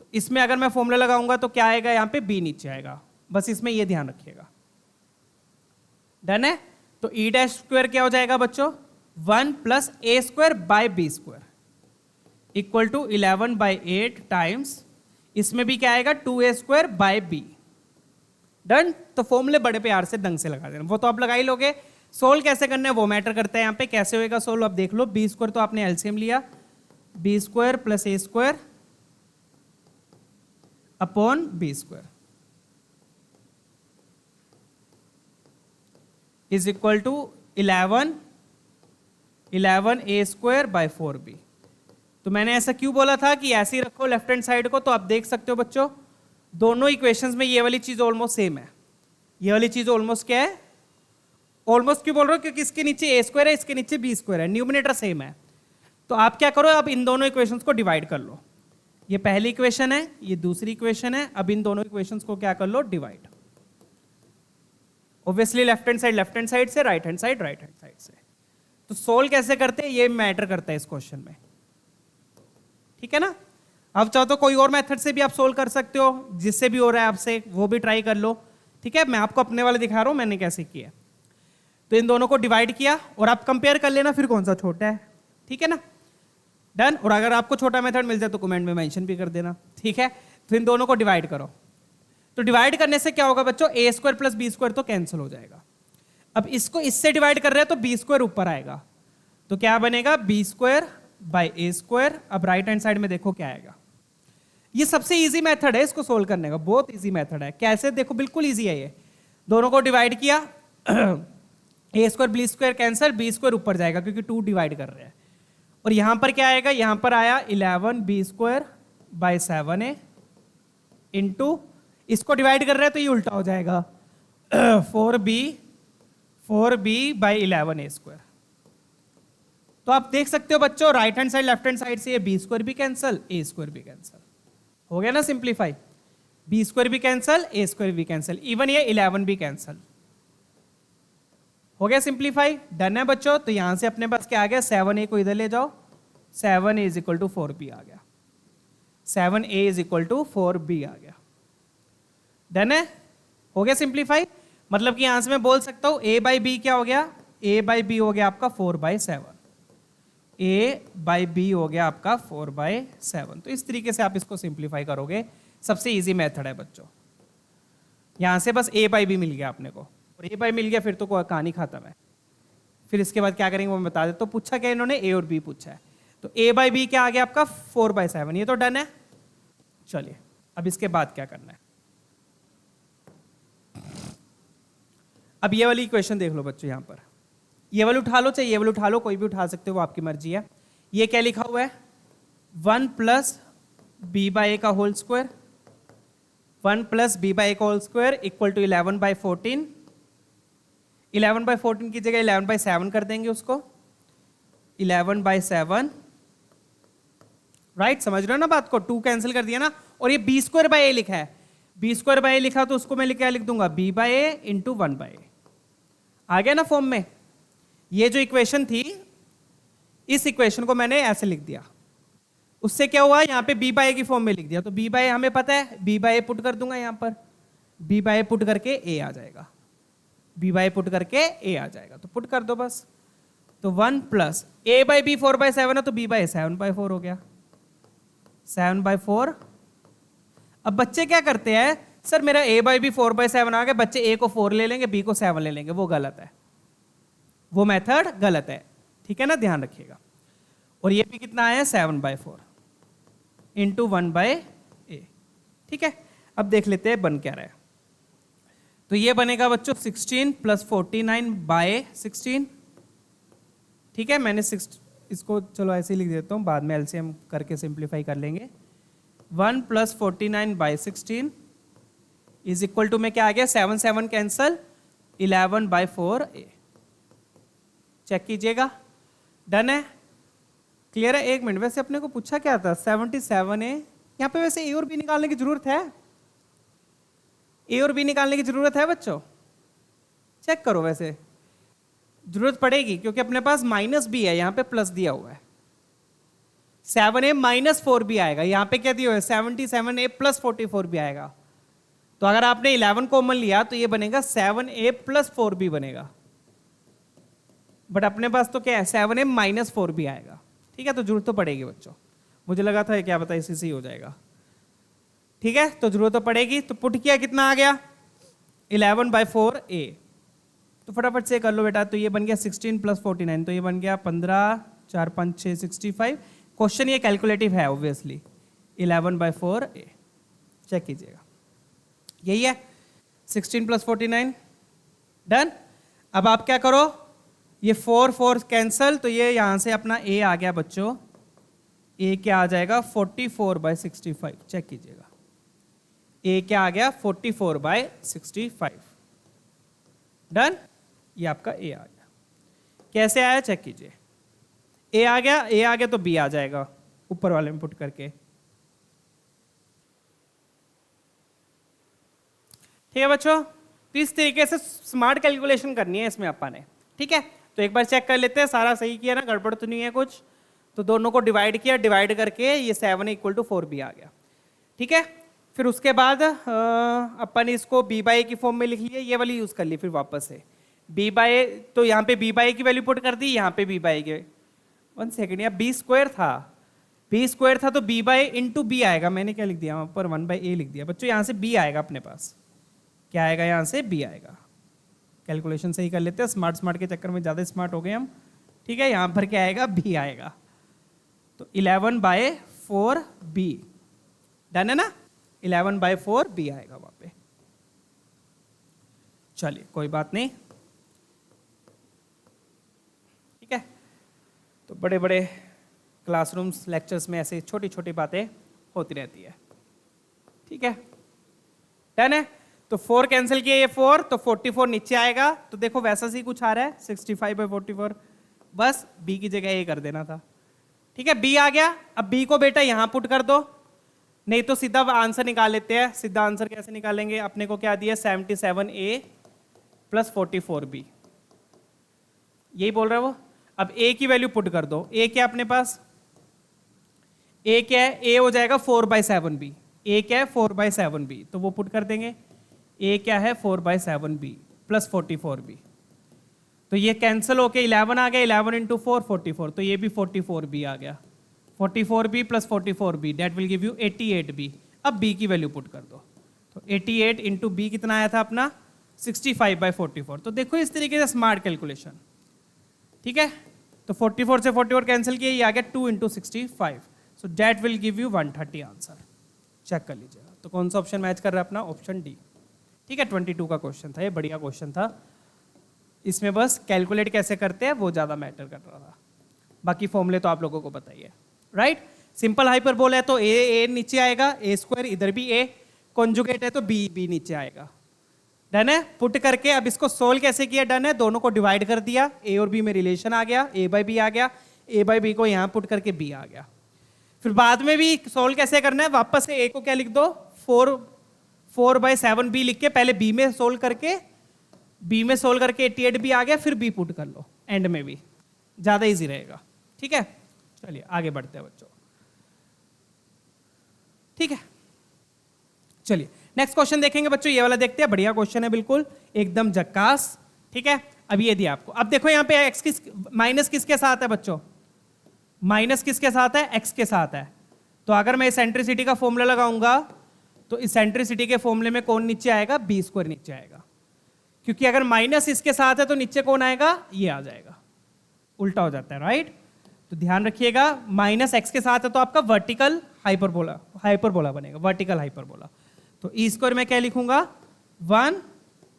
तो इसमें अगर मैं फॉर्मूला लगाऊंगा तो क्या आएगा, यहाँ पे बी नीचे आएगा, बस इसमें ये ध्यान रखिएगा। डन है। तो ई डैश स्क्वायर क्या हो जाएगा बच्चों, 1 + a square by b square equal to 11/8 times, इसमें भी क्या आएगा 2a square by b। Done. तो फॉर्मूले बड़े प्यार से ढंग से लगा देना, वो तो आप लगा ही लोगे। सोल्व कैसे करना है वो मैटर करता है यहाँ पे, कैसे होएगा सोल्व अब देख लो। b स्क्वायर तो आपने एलसीएम लिया, b square + a square upon b square is equal to 11a square by 4b। तो मैंने ऐसा क्यों बोला था कि ऐसे ही रखो लेफ्ट हैंड साइड को। तो आप देख सकते हो बच्चों, दोनों इक्वेशंस में ये वाली चीज ऑलमोस्ट सेम है, ये वाली चीज ऑलमोस्ट क्या है, ऑलमोस्ट क्यों बोल रहा हूं, क्योंकि इसके नीचे a स्क्वायर है, इसके नीचे b स्क्वायर है, न्यूमिनेटर सेम है। तो आप क्या करो, अब इन दोनों इक्वेशंस को डिवाइड कर लो। ये पहली इक्वेशन है, ये दूसरी इक्वेशन है, अब इन दोनों इक्वेशंस को क्या कर लो, divide. Obviously left hand side से, राइट हैंड साइड से। तो सोल्व कैसे करते हैं ये मैटर करता है इस क्वेश्चन में, ठीक है ना। अब चाहो तो कोई और मेथड से भी आप सोल्व कर सकते हो, जिससे भी हो रहा है आपसे वो भी ट्राई कर लो, ठीक है। मैं आपको अपने वाले दिखा रहा हूं मैंने कैसे किया। तो इन दोनों को डिवाइड किया और आप कंपेयर कर लेना फिर कौन सा छोटा है, ठीक है ना। डन। और अगर आपको छोटा मेथड मिल जाए तो कमेंट में मेंशन भी कर देना, ठीक है। तो इन दोनों को डिवाइड करो। तो डिवाइड करने से क्या होगा बच्चों, a स्क्वायर + b स्क्वायर तो कैंसिल हो जाएगा। अब इसको इससे डिवाइड कर रहे हैं तो b स्क्वायर ऊपर आएगा, तो क्या बनेगा b square by a square. अब राइट हैंड साइड में देखो क्या आएगा। ये सबसे इजी मेथड है इसको सोल्व करने का, बहुत इजी मेथड है। कैसे देखो, बिल्कुल इजी है ये। दोनों को डिवाइड किया a square b square cancel, b square ऊपर जाएगा क्योंकि 2 डिवाइड कर रहे हैं। और यहां पर क्या आएगा, यहां पर आया 11b square by 7a into, इसको डिवाइड कर रहे हैं तो ये उल्टा हो जाएगा 4b बाई 11a स्क्वायर। तो आप देख सकते हो बच्चों, right hand side left hand side से ये b स्क्वायर भी कैंसिल, a स्क्वायर भी कैंसिल हो गया ना, सिंप्लीफाई। b स्क्वायर भी कैंसिल, a स्क्वायर भी कैंसिल, इवन ये 11 भी कैंसिल हो गया, सिंप्लीफाई। डन है बच्चों। तो यहां से अपने पास क्या आ गया, 7a को इधर ले जाओ, 7a = 4b आ गया, 7a = 4b आ गया। डन है, हो गया सिंप्लीफाई। मतलब कि यहां से मैं बोल सकता हूं a/b क्या हो गया, a/b हो गया आपका 4/7, a/b हो गया आपका 4/7। तो इस तरीके से आप इसको सिंप्लीफाई करोगे, सबसे इजी मेथड है बच्चों। यहां से बस a/b मिल गया अपने को, और a/b मिल गया फिर तो कहानी खत्म है। फिर इसके बाद क्या करेंगे वो मैं बता देता हूं। पूछा क्या इन्होंने, a और b पूछा है, तो a/b क्या आ गया आपका 4/7, ये तो डन है। चलिए अब इसके बाद क्या करना है, अब ये वाली इक्वेशन देख लो बच्चों। यहां पर ये वाली उठा लो, चाहे ये वाली उठा लो, कोई भी उठा सकते हो, वो आपकी मर्जी है। ये क्या लिखा हुआ है, 1 + b/a का होल स्क्वायर, 1 + b/a का होल स्क्वायर इक्वल टू 11/14। 11/14 की जगह 11/7 कर देंगे उसको, 11/7, राइट? समझ रहे हो ना बात को? 2 कैंसिल कर दिया ना, और ये b² लिखा है, b² लिखा तो उसको मैं क्या लिख दूंगा, b/a इंटू 1/a। आ गया ना फॉर्म में? ये जो इक्वेशन थी, इस इक्वेशन को मैंने ऐसे लिख दिया, उससे क्या हुआ, यहाँ पे b/a की फॉर्म में लिख दिया, तो b/a हमें पता है, b/a पुट कर दूंगा यहाँ पर, b/a पुट करके a आ जाएगा, b/a पुट करके a आ जाएगा, तो पुट कर दो बस। तो 1 प्लस a/b 4/7 है, तो b/a 7/4 हो गया, 7/4। अब बच्चे क्या करते हैं, सर मेरा a/b 4/7 आ गया, बच्चे a को 4 ले लेंगे, b को 7 ले लेंगे, वो गलत है, वो मेथड गलत है, ठीक है ना, ध्यान रखिएगा। और ये भी कितना आया, 7/4 इंटू 1/a, ठीक है। अब देख लेते हैं बन क्या रहा है। तो ये बनेगा बच्चों 16 प्लस 49/16, ठीक है। मैंने इसको चलो ऐसे ही लिख देता हूँ, बाद में एलसीएम करके सिंप्लीफाई कर लेंगे। 1 प्लस 49/16 इज इक्वल टू में क्या आ गया, 7 7 कैंसल, 11/4a। चेक कीजिएगा, डन है, क्लियर है। एक मिनट, वैसे अपने को पूछा क्या था, 77a, यहाँ पे वैसे a और b निकालने की जरूरत है, a और b निकालने की जरूरत है बच्चों? चेक करो, वैसे जरूरत पड़ेगी क्योंकि अपने पास -b है, यहाँ पे प्लस दिया हुआ है। 7a माइनस 4b आएगा, यहाँ पे क्या दिया हुआ है, 77a प्लस 44b आएगा। तो अगर आपने 11 कॉमन लिया तो ये बनेगा 7a प्लस 4b बनेगा, बट अपने पास तो क्या है, 7a माइनस 4b आएगा, ठीक है। तो जरूरत तो पड़ेगी बच्चों, मुझे लगा था क्या पता इसी से ही हो जाएगा, ठीक है। तो जरूरत तो पड़ेगी, तो पुट किया, कितना आ गया, 11/4a। तो फटाफट से कर लो बेटा, तो ये बन गया 16 प्लस 49, तो ये बन गया 15, 4 5 6 65। क्वेश्चन ये कैलकुलेटिव है ऑब्वियसली, 11/4a। चेक कीजिएगा, यही है 16 प्लस 49, डन। अब आप क्या करो, ये 4 4 कैंसल, तो ये यहां से अपना a आ गया बच्चों, a क्या आ जाएगा, 44/65। चेक कीजिएगा, a क्या आ गया, 44/65, डन। ये आपका a आ गया। कैसे आया चेक कीजिए, a आ गया तो b आ जाएगा ऊपर वाले में पुट करके, ठीक है बच्चों। तो इस तरीके से स्मार्ट कैलकुलेशन करनी है इसमें अपन ने, ठीक है। तो एक बार चेक कर लेते हैं, सारा सही किया ना, गड़बड़ तो नहीं है कुछ। तो दोनों को डिवाइड किया, डिवाइड करके ये 7 = 4b आ गया, ठीक है। फिर उसके बाद अपन इसको b/a की फॉर्म में लिख लिए, ये वाली यूज कर ली फिर वापस से b/a। तो यहाँ पे b/a की वैल्यू पुट कर दी, यहाँ पे b/a के 1 सेकेंड, या b² था, b² था तो b/a इंटू b आएगा। मैंने क्या लिख दिया वहाँ पर, 1/a लिख दिया बच्चों। यहाँ से b आएगा अपने पास, क्या आएगा, यहाँ से b आएगा। कैलकुलेशन सही कर लेते हैं, स्मार्ट के चक्कर में ज़्यादा स्मार्ट हो गए हम, ठीक है। यहाँ पर क्या आएगा, b आएगा, तो 11/4b, डन है ना, 11/4b आएगा वहाँ पे। चलिए कोई बात नहीं, ठीक है। तो बड़े बड़े क्लासरूम्स लेक्चर्स में ऐसे छोटी छोटी बातें होती रहती है, ठीक है, डन है। तो 4 कैंसिल किए, ये 4, तो 44 नीचे आएगा। तो देखो वैसा सी कुछ आ रहा है, 65/44, बस b की जगह a कर देना था, ठीक है। b आ गया, अब b को बेटा यहाँ पुट कर दो, नहीं तो सीधा आंसर निकाल लेते हैं। सीधा आंसर कैसे निकालेंगे, अपने को क्या दिया, 77a प्लस 44b, यही बोल रहा है वो। अब a की वैल्यू पुट कर दो, a क्या अपने पास, a क्या है, a हो जाएगा 4/7b, a क्या है 4/7b, तो वो पुट कर देंगे। a क्या है 4/7b प्लस 44b, तो ये कैंसिल होके 11 आ गया, 11 इंटू 4 44, तो ये भी 44b आ गया, 44b plus 44b that will give you 88b। अब b की वैल्यू पुट कर दो, तो 88 इंटू b कितना आया था अपना, 65/44। तो देखो इस तरीके से स्मार्ट कैलकुलेशन, ठीक है। तो 44 से 44 कैंसिल किया, ये आ गया 2 into 65, so that will give you 130 answer. Check कर लीजिएगा, तो कौन सा ऑप्शन मैच कर रहा है अपना, ऑप्शन डी, ठीक है। 22 का क्वेश्चन था ये, बढ़िया क्वेश्चन था। इसमें बस कैलकुलेट कैसे करते हैं वो ज़्यादा मैटर कर रहा था, बाकी फॉर्मूले तो आप लोगों को बताइए, राइट। सिंपल हाइपरबोला है तो a नीचे आएगा, a² इधर भी a, कॉन्जुगेट है तो b नीचे आएगा, डन है। पुट करके अब इसको सोल्व कैसे किया, डन है। दोनों को डिवाइड कर दिया, a और b में रिलेशन आ गया, a/b आ गया, a बाई बी को यहाँ पुट करके b आ गया। फिर बाद में भी सोल्व कैसे करना है, वापस से a को क्या लिख दो, 4/7b लिख के पहले b में सोल्व करके 88b आ गया, फिर b पुट कर लो एंड में भी, ज्यादा इजी रहेगा। ठीक है, चलिए आगे बढ़ते हैं बच्चों। ठीक है, चलिए नेक्स्ट क्वेश्चन देखेंगे बच्चों, ये वाला देखते हैं, बढ़िया क्वेश्चन है बिल्कुल एकदम झक्कास। ठीक है, अब ये दिया आपको, अब देखो यहाँ पे x माइनस किसके साथ है बच्चों, माइनस किसके साथ है, x के साथ है। तो अगर मैं इसेंट्रिसिटी का फॉर्मूला लगाऊंगा तो इसेंट्रिसिटी के फॉर्मूले में कौन नीचे आएगा, बी स्क्वायर नीचे आएगा, क्योंकि अगर माइनस इसके साथ है तो नीचे कौन आएगा, ये आ जाएगा, उल्टा हो जाता है, राइट। तो ध्यान रखिएगा, माइनस एक्स के साथ है तो आपका वर्टिकल हाइपरबोला बनेगा, वर्टिकल हाइपरबोला। तो ई स्क्वायर में क्या लिखूंगा, 1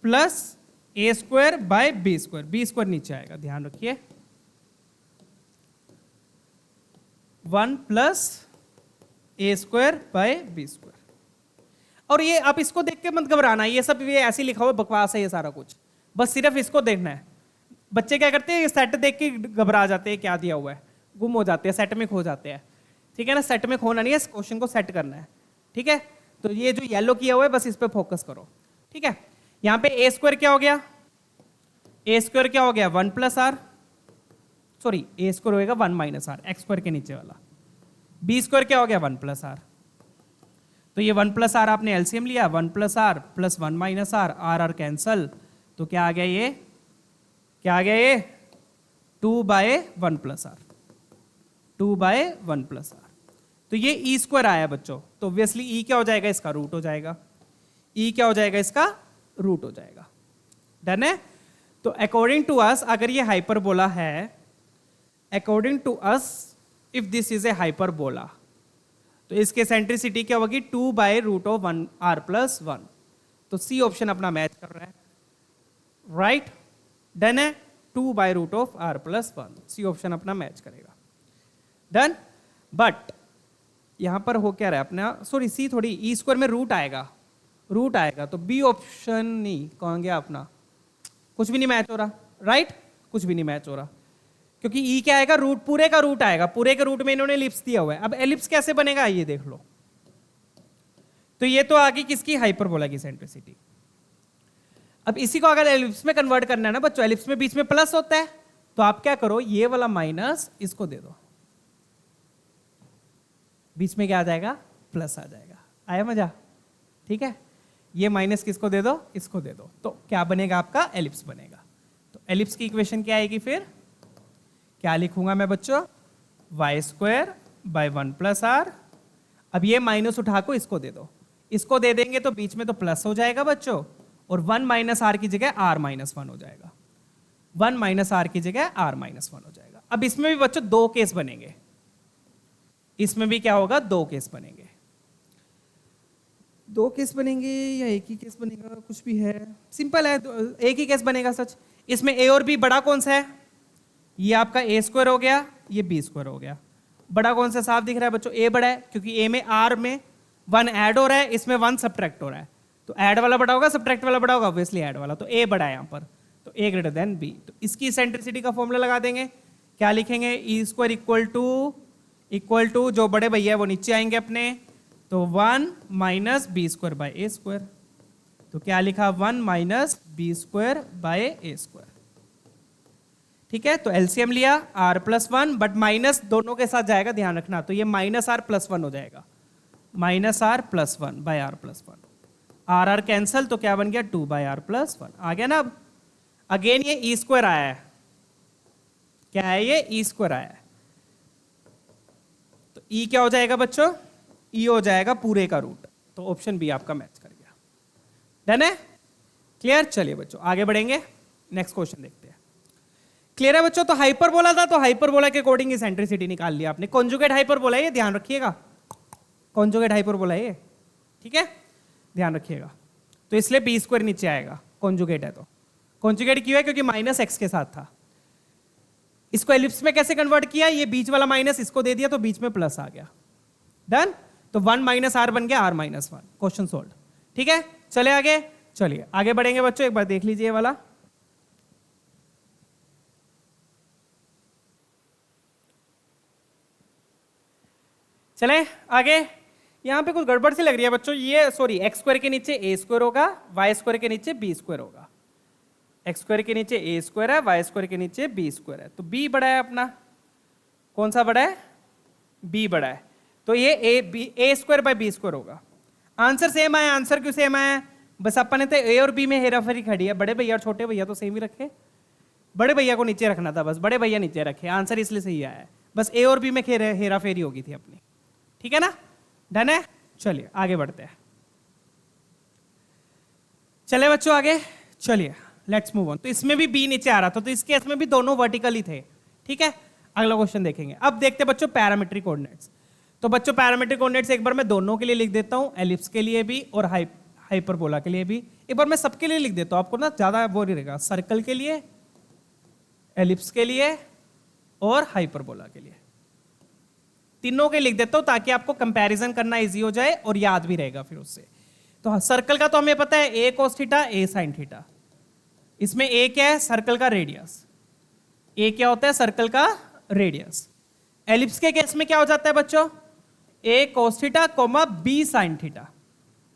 plus a square by b square, b square नीचे आएगा, ध्यान रखिए, 1 plus a square by b square. और ये आप इसको देख के मत घबराना, ये सब ये ऐसे लिखा हुआ बकवास है ये सारा कुछ, बस सिर्फ इसको देखना है। बच्चे क्या करते हैं, सेट देख के घबरा जाते हैं, क्या दिया हुआ है, गुम हो जाते हैं, सेट में खो जाते हैं। ठीक है ना, सेट में खोना नहीं है, क्वेश्चन को सेट करना है। ठीक है, तो ये जो येलो किया हुआ है बस इस पे फोकस करो। ठीक है, यहाँ पे ए स्क्वायर क्या हो गया, ए स्क्वायर क्या हो गया, 1 plus r, sorry a square होगा 1 माइनस आर, एक्स स्क्वायर के नीचे वाला। बी स्क्वायर क्या हो गया, 1 प्लस आर, तो ये 1 प्लस आर आपने एलसीएम लिया, 1 plus r plus 1 minus r, r r cancel, तो क्या आ गया, ये क्या आ गया, ये 2/1 प्लस आर, 2/1 प्लस आर। तो ये ई स्क्वायर आया बच्चों, तो ऑब्वियसली ई क्या हो जाएगा, इसका रूट हो जाएगा, ई क्या हो जाएगा, इसका रूट हो जाएगा। डन है। तो अकॉर्डिंग टू अस, अगर ये हाइपरबोला है, according to us if this is a hyperbola, तो इसके सेंट्रिसिटी क्या होगी, 2/√1 r + 1। तो सी ऑप्शन अपना मैच कर रहा है, राइट। डन है, 2/√r + 1, सी ऑप्शन अपना मैच करेगा। डन। बट यहां पर हो क्या रहा है अपना, सॉरी सी थोड़ी, ई स्क्वायर में रूट आएगा, रूट आएगा, तो बी ऑप्शन नहीं, कौन गया अपना, कुछ भी नहीं मैच हो रहा, राइट, कुछ भी नहीं मैच हो रहा, क्योंकि ई क्या आएगा, रूट, पूरे का रूट आएगा, पूरे के रूट में इन्होंने एलिप्स दिया हुआ है। अब एलिप्स कैसे बनेगा ये देख लो, तो ये तो आ गई किसकी, हाइपरबोला की सेंट्रिसिटी। अब इसी को अगर एलिप्स में कन्वर्ट करना है ना बच्चों, एलिप्स में बीच में प्लस होता है, तो आप क्या करो, ये वाला माइनस इसको दे दो, बीच में क्या आ जाएगा, प्लस आ जाएगा। आया मजा, ठीक है। ये माइनस किसको दे दो, इसको दे दो, तो क्या बनेगा आपका, एलिप्स बनेगा। तो एलिप्स की इक्वेशन क्या आएगी, फिर क्या लिखूंगा मैं बच्चों, y²/1 + r। अब ये माइनस उठा को इसको दे दो, इसको दे देंगे तो बीच में तो प्लस हो जाएगा बच्चों, और 1 - r की जगह r - 1 हो जाएगा, 1 - r की जगह r - 1 हो जाएगा। अब इसमें भी बच्चों दो केस बनेंगे, इसमें भी क्या होगा, दो केस बनेंगे, दो केस बनेंगे या एक ही केस बनेगा, कुछ भी है, सिंपल है, एक ही केस बनेगा सच। इसमें ए और बी, बड़ा कौन सा है, ये आपका ए स्क्वायर हो गया, ये बी स्क्वायर हो गया। बड़ा कौन सा, साफ दिख रहा है बच्चों, ए बड़ा है, क्योंकि ए में आर में 1 ऐड हो रहा है, इसमें 1 सब्ट्रैक्ट हो रहा है, तो ऐड वाला बड़ा होगा, सब्ट्रैक्ट वाला बड़ा होगा, ऑब्वियसली ऐड वाला, तो ए बड़ा है यहाँ पर, तो ए ग्रेटर देन बी। तो इसकी सेंट्रिसिटी का फॉर्मूला लगा देंगे, क्या लिखेंगे, ई स्क्वायर इक्वल टू जो बड़े भैया है वो नीचे आएंगे अपने, तो 1 - b²/a²। तो क्या लिखा, 1 - b²/a²। ठीक है, तो एलसीएम लिया, r + 1, बट माइनस दोनों के साथ जाएगा, ध्यान रखना, तो ये -r + 1 हो जाएगा, -r + 1/r + 1, r कैंसल, तो क्या बन गया, 2/r + 1 आ गया ना। अब अगेन ये ई स्क्वायर आया है, क्या है ये, ई स्क्वायर आया है, तो ई क्या हो जाएगा बच्चों, ई हो जाएगा पूरे का रूट, तो ऑप्शन बी आपका मैच कर गया। डन है, क्लियर। चलिए बच्चों आगे बढ़ेंगे, नेक्स्ट क्वेश्चन देखते हैं। क्लियर है बच्चों, तो हाइपरबोला था, तो हाइपरबोला के अकॉर्डिंग इसेंट्रिसिटी निकाल लिया आपने। कॉन्जुगेट हाइपरबोला है ये, ध्यान रखिएगा, कॉन्जुगेट हाइपरबोला है ये, ठीक है, ध्यान रखिएगा। तो इसलिए बी स्क्वायर नीचे आएगा, कॉन्जुगेट है तो। कॉन्जुगेट क्यों है, क्योंकि माइनस एक्स के साथ था। इसको एलिप्स में कैसे कन्वर्ट किया, ये बीच वाला माइनस इसको दे दिया, तो बीच में प्लस आ गया। डन। तो 1 - r बन गया r - 1, क्वेश्चन सोल्व। ठीक है, चले आगे, चलिए आगे बढ़ेंगे बच्चों, एक बार देख लीजिए वाला। चले आगे। यहाँ पे कुछ गड़बड़ सी लग रही है बच्चों, ये सॉरी एक्स स्क्वायर के नीचे ए स्क्वायर होगा, वाई स्क्वायर के नीचे बी स्क्वायर होगा। एक्स स्क्वायर के नीचे ए स्क्वायर है, वाई स्क्वायर के नीचे बी स्क्वायर है, तो बी बड़ा है अपना। कौन सा बड़ा है? बी बड़ा है, तो ये ए स्क्वायर बाय बी स्क्वायर होगा। आंसर सेम आया। आंसर क्यों सेम आया? बस अपन ने तो ए और बी में हेराफेरी खड़ी है, बड़े भैया और छोटे भैया तो सेम ही रखे, बड़े भैया को नीचे रखना था, बस बड़े भैया नीचे रखे, आंसर इसलिए सही आया है। बस ए और बी में हेराफेरी होगी थी अपनी, ठीक है ना? डन है। चलिए आगे बढ़ते हैं। चले बच्चों आगे, चलिए लेट्स मूव ऑन। तो इसमें भी बी नीचे आ रहा था, तो इस केस में भी दोनों वर्टिकल ही थे, ठीक है। अगला क्वेश्चन देखेंगे। अब देखते हैं बच्चों पैरामीट्रिक कोऑर्डिनेट्स। तो बच्चों पैरामीट्रिक कोऑर्डिनेट्स एक बार मैं दोनों के लिए लिख देता हूं, एलिप्स के लिए भी और हाइपरबोला के लिए भी। एक बार मैं सबके लिए लिख देता हूं, आपको ना ज्यादा वो नहीं रहेगा। सर्कल के लिए, एलिप्स के लिए और हाइपरबोला के लिए, तीनों के लिख देता हूं ताकि आपको कंपैरिजन करना इजी हो जाए और याद भी रहेगा फिर उससे। तो सर्कल का तो हमें पता है, ए कोस थीटा ए साइन थीटा। इसमें ए क्या है? सर्कल का रेडियस। ए क्या होता है? सर्कल का रेडियस। एलिप्स के केस में क्या हो जाता है बच्चों? A cos theta comma b sin theta.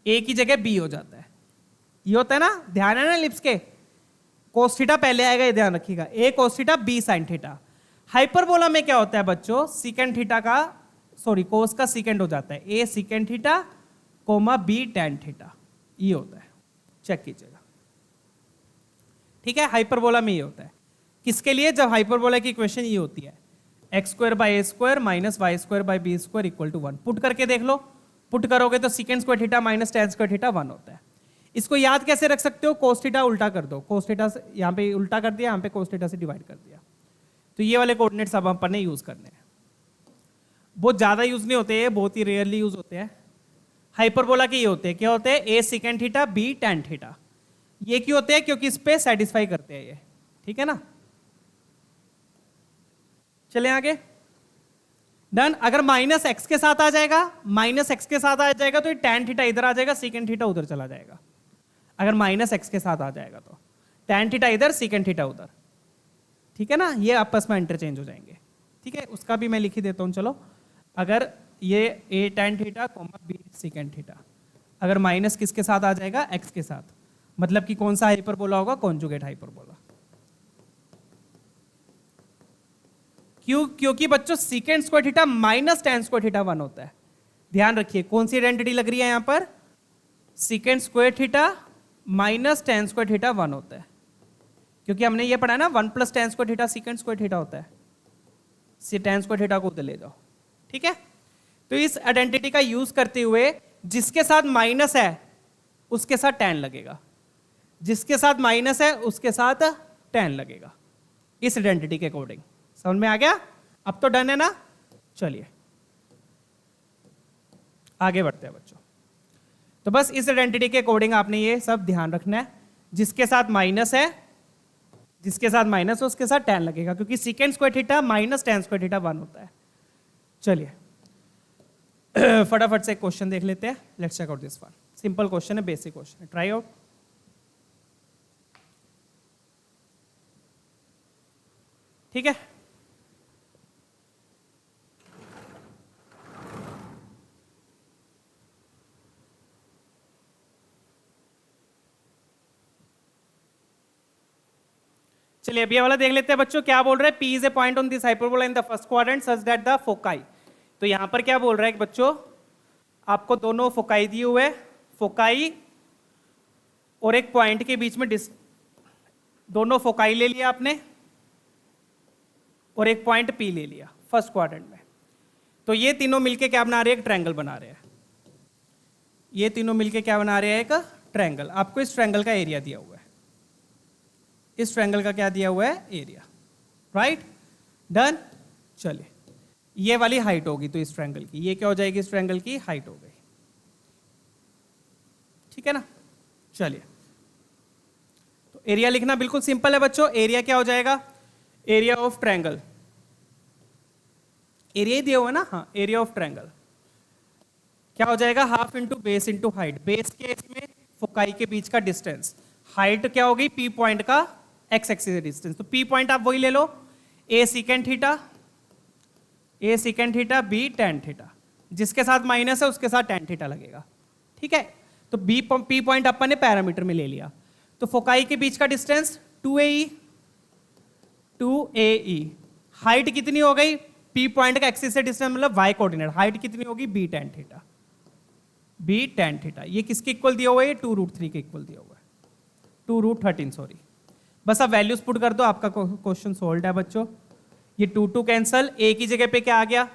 A की जगह बी हो जाता है, ये होता है ना, ध्यान है ना एलिप्स के। कोस थीटा पहले आएगा, ये ध्यान रखिएगा। A cos theta b sin theta. Hyperbola में क्या होता है बच्चों? सीकेंड थीटा का सॉरी कोस का सीकेंड हो जाता है, a secant theta comma b tan theta, ये होता है। चेक कीजिएगा, ठीक है। हाइपरबोला में ये होता है। किसके लिए? जब हाइपरबोला की इक्वेशन ये होती है, x square by a square minus y square by b square equal to 1। Put करके देख लो, पुट करोगे तो secant square theta minus tan square theta 1 होता है। इसको याद कैसे रख सकते हो? कोस थीटा उल्टा कर दो, कोस थीटा से यहाँ पे उल्टा कर दिया, यहाँ पे कोस थीटा से डिवाइड कर दिया। तो ये वाले कोऑर्डिनेट्स अब अपन ने यूज करने हैं। बहुत ज्यादा यूज नहीं होते हैं, बहुत ही रेयरली यूज होते हैं। हाइपरबोला के ये होते हैं, क्या होते हैं? A secant theta b tan theta. ये क्यों होते हैं? क्योंकि इस पे सेटिस्फाई करते हैं ये, ठीक है ना। चले आगे। डन। अगर माइनस एक्स के साथ आ जाएगा, माइनस एक्स के साथ आ जाएगा तो ये टैन थीटा इधर आ जाएगा, सीकेंड थीटा उधर चला जाएगा। अगर माइनस एक्स के साथ आ जाएगा तो टैन थीटा इधर, सीकेंड थीटा उधर, ठीक है ना। ये आपस में इंटरचेंज हो जाएंगे, ठीक है। उसका भी मैं लिख ही देता हूं, चलो। अगर ये a tan theta comma b secant theta, अगर माइनस किसके साथ आ जाएगा? एक्स के साथ, मतलब कि कौन सा हाइपरबोला होगा? Conjugate hyperbola. क्यों? क्योंकि बच्चों सीकेंड square theta minus tan square theta 1 होता है। ध्यान रखिए, कौन सी आइडेंटिटी लग रही है यहां पर? सीकेंड square theta minus tan square theta 1 होता है, क्योंकि हमने ये पढ़ा ना 1 plus tan square theta सीकेंड square theta होता है। टैन स्क्वायर थीटा को उधर ले जाओ, ठीक है। तो इस आइडेंटिटी का यूज करते हुए जिसके साथ माइनस है उसके साथ टैन लगेगा, जिसके साथ माइनस है उसके साथ टैन लगेगा, इस आइडेंटिटी के अकॉर्डिंग। समझ में आ गया? अब तो डन है ना। चलिए आगे बढ़ते हैं बच्चों। तो बस इस आइडेंटिटी के अकॉर्डिंग आपने ये सब ध्यान रखना है। जिसके साथ माइनस है, जिसके साथ माइनस है उसके साथ टैन लगेगा, क्योंकि सीकेंड square theta minus tan square theta 1 होता है। चलिए फटाफट से एक क्वेश्चन देख लेते हैं। Let's check out this one. Simple question है, बेसिक क्वेश्चन है, ट्राई आउट। ठीक है, चलिए अब ये वाला देख लेते हैं बच्चों। क्या बोल रहा है? P is a point on this hyperbola in the first quadrant such that the foci. तो यहां पर क्या बोल रहा है बच्चों? आपको दोनों फोकाई दिए हुए, फोकाई और एक पॉइंट के बीच में दोनों फोकाई ले लिया आपने और एक पॉइंट P ले लिया फर्स्ट क्वाड्रेंट में। तो ये तीनों मिलके क्या बना रहे हैं? एक ट्रायंगल बना रहे हैं। ये तीनों मिलके क्या बना रहे हैं? एक ट्रायंगल। आपको इस ट्रायंगल का एरिया दिया हुआ है, इस ट्रायंगल का क्या दिया हुआ है? Area, right. डन। चलिए ये वाली हाइट होगी तो इस ट्रायंगल की, ये क्या हो जाएगी? इस ट्रायंगल की हाइट हो गई, ठीक है ना। चलिए तो एरिया लिखना बिल्कुल सिंपल है बच्चों। एरिया क्या हो जाएगा? एरिया ऑफ ट्रायंगल, एरिया ही दिया हुआ है ना, हाँ। एरिया ऑफ ट्रायंगल क्या हो जाएगा? Half into base into height. Base के इसमें फोकाई के बीच का डिस्टेंस, हाइट क्या होगी? P पॉइंट का एक्स एक्सिस डिस्टेंस। तो P पॉइंट आप वही ले लो, A secant theta, A secant theta, B tan theta. जिसके साथ माइनस है उसके साथ tan थीटा लगेगा, ठीक है। तो बी पी पॉइंट अपन ने पैरामीटर में ले लिया, तो फोकाई के बीच का डिस्टेंस 2AE। हाइट कितनी हो गई, पी पॉइंट का एक्सिस से डिस्टेंस मतलब वाई कोऑर्डिनेट, हाइट कितनी होगी b tan theta, b tan theta. ये किसके इक्वल दिया हुआ है, 2√3 के इक्वल दिया हुआ है, 2√13 सॉरी। बस अब वैल्यूज पुट कर दो, आपका क्वेश्चन सोल्व है बच्चों। ये 2 कैंसल, a की जगह पे क्या आ गया,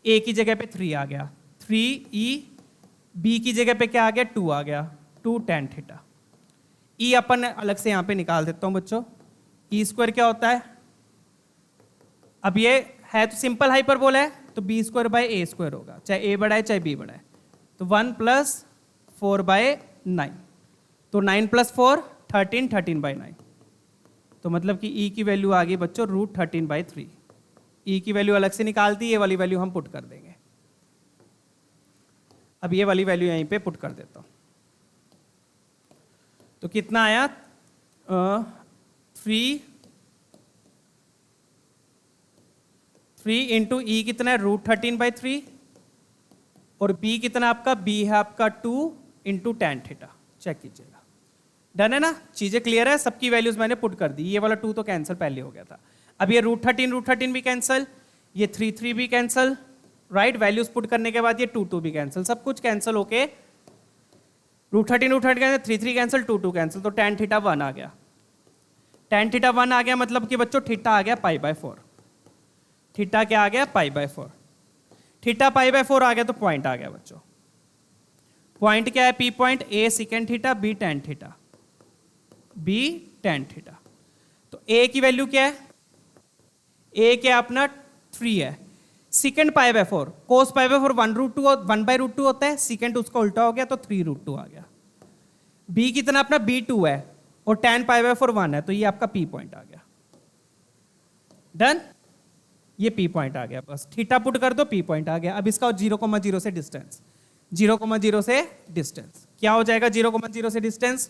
a की जगह पे 3 आ गया, 3e, b की जगह पे क्या आ गया, 2 आ गया, 2 tan थीटा। e अपन अलग से यहाँ पे निकाल देता हूँ बच्चों, e स्क्वायर क्या होता है, अब ये है तो सिंपल हाइपरबोला है, तो b square by a square होगा, चाहे a बड़ा है चाहे b बड़ा है। तो 1 + 4/9, तो 9 + 4 13, 13/9। तो मतलब कि e की वैल्यू आ गई बच्चों √13/3। e की वैल्यू अलग से निकालती, ये वाली वैल्यू हम पुट कर देंगे। अब ये वाली वैल्यू यहीं पे पुट कर देता हूं, तो कितना आया 3 इंटू ई कितना है √13/3, और b कितना आपका, b है आपका 2 इंटू tan थीटा। चेक कीजिएगा, डन है ना, चीजें क्लियर है, सबकी वैल्यूज मैंने पुट कर दी। ये वाला 2 तो कैंसिल पहले हो गया था, अब ये √13 भी कैंसिल, ये 3 भी कैंसिल, राइट। वैल्यूज पुट करने के बाद ये 2 भी कैंसिल, सब कुछ कैंसिल होके √13 कैंसिल, 3 कैंसिल, 2 कैंसिल, तो tan थीटा 1 आ गया। tan थीटा 1 आ गया मतलब कि बच्चों थीटा आ गया π/4। थीटा क्या आ गया, π/4। थीटा π/4 आ गया तो पॉइंट आ गया बच्चों। पॉइंट क्या है, P point, a second theta, b tan theta, b tan theta. तो a की वैल्यू क्या है, a क्या अपना 3 है, सेकेंड π/4, cos π/4 1/√2 होता है, सेकेंड उसका उल्टा हो गया तो 3√2 आ गया। b कितना अपना b2 है, और tan π/4 1 है, तो ये आपका p पॉइंट आ गया। डन, ये p पॉइंट आ गया, बस थीटा पुट कर दो, p पॉइंट आ गया। अब इसका 0,0 से डिस्टेंस, 0,0 से डिस्टेंस क्या हो जाएगा, 0,0 से डिस्टेंस,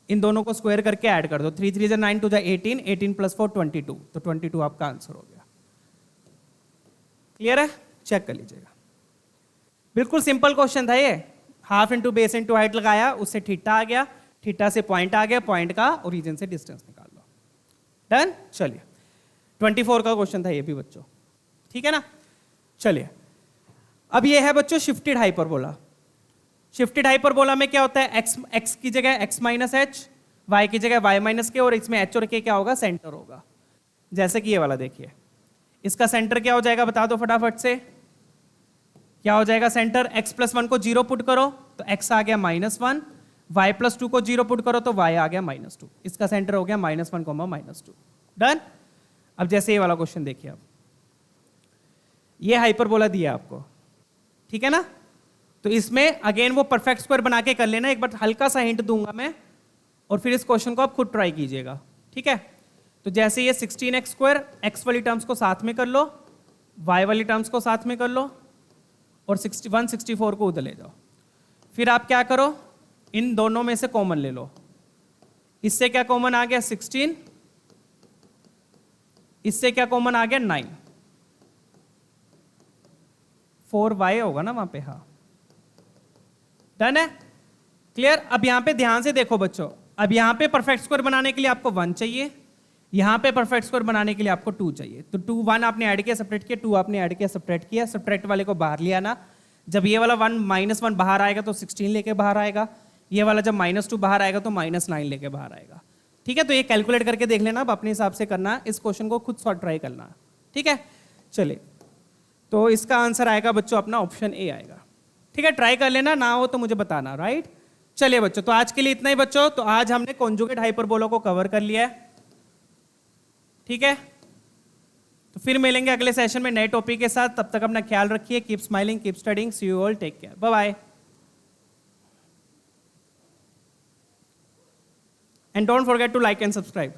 इन दोनों को स्क्वायर करके ऐड कर दो, 3 3 जा 9, 2 जा 18, 18 + 4 22, तो 22 आपका आंसर हो गया। क्लियर है, चेक कर लीजिएगा, बिल्कुल सिंपल क्वेश्चन था ये। Half into base into height लगाया, उससे थीटा आ गया, थीटा से पॉइंट आ गया, पॉइंट का ओरिजिन से डिस्टेंस निकाल लो। डन, चलिए 24 का क्वेश्चन था ये भी बच्चों, ठीक है ना। चलिए अब ये है बच्चों शिफ्टेड हाइपरबोला। शिफ्टेड हाइपरबोला में क्या होता है, x की जगह x - h, y की जगह y - k, और इसमें h और k क्या होगा, सेंटर होगा। जैसे कि ये वाला देखिए, इसका सेंटर क्या हो जाएगा बता दो फटाफट से, क्या हो जाएगा सेंटर, x + 1 को 0 पुट करो तो x आ गया -1, y + 2 को 0 पुट करो तो y आ गया -2, इसका सेंटर हो गया -1, -2। डन। अब जैसे ये वाला क्वेश्चन देखिए, अब ये हाइपरबोला दिया आपको, ठीक है ना। तो इसमें अगेन वो परफेक्ट स्क्वायर बना के कर लेना, एक बार हल्का सा हिंट दूंगा मैं, और फिर इस क्वेश्चन को आप खुद ट्राई कीजिएगा, ठीक है। तो जैसे ये 16x², x वाली टर्म्स को साथ में कर लो, y वाली टर्म्स को साथ में कर लो, और 164 को उधर ले जाओ। फिर आप क्या करो, इन दोनों में से कॉमन ले लो, इससे क्या कॉमन आ गया 16, इससे क्या कॉमन आ गया 9, 4y होगा ना वहां पे, हाँ डन है, क्लियर। अब यहां पे ध्यान से देखो बच्चों, अब यहां पे परफेक्ट स्क्वायर बनाने के लिए आपको 1 चाहिए, यहां पे परफेक्ट स्क्वायर बनाने के लिए आपको 2 चाहिए। तो 2 1 आपने ऐड किया सेपरेट किया, 2 आपने ऐड किया सेपरेट किया, सब्ट्रैक्ट वाले को बाहर लिया ना, जब ये वाला 1 -1 बाहर आएगा तो 16 लेके बाहर आएगा, ये वाला जब -2 बाहर आएगा तो -9 लेके बाहर आएगा, ठीक है। तो ये कैलकुलेट करके देख लेना, अब अपने हिसाब से करना, इस क्वेश्चन को खुद सॉल्व ट्राई करना, ठीक है। चलिए, तो इसका आंसर आएगा बच्चों अपना ऑप्शन ए आएगा, ठीक है। ट्राई कर लेना, ना हो तो मुझे बताना, राइट। चलिए बच्चों, तो आज के लिए इतना ही बच्चों। तो आज हमने कॉन्जुगेट हाइपरबोला को कवर कर लिया है, ठीक है। तो फिर मिलेंगे अगले सेशन में नए टॉपिक के साथ, तब तक अपना ख्याल रखिए, keep smiling, keep studying, see you all, take care, bye bye, and don't forget to like and subscribe.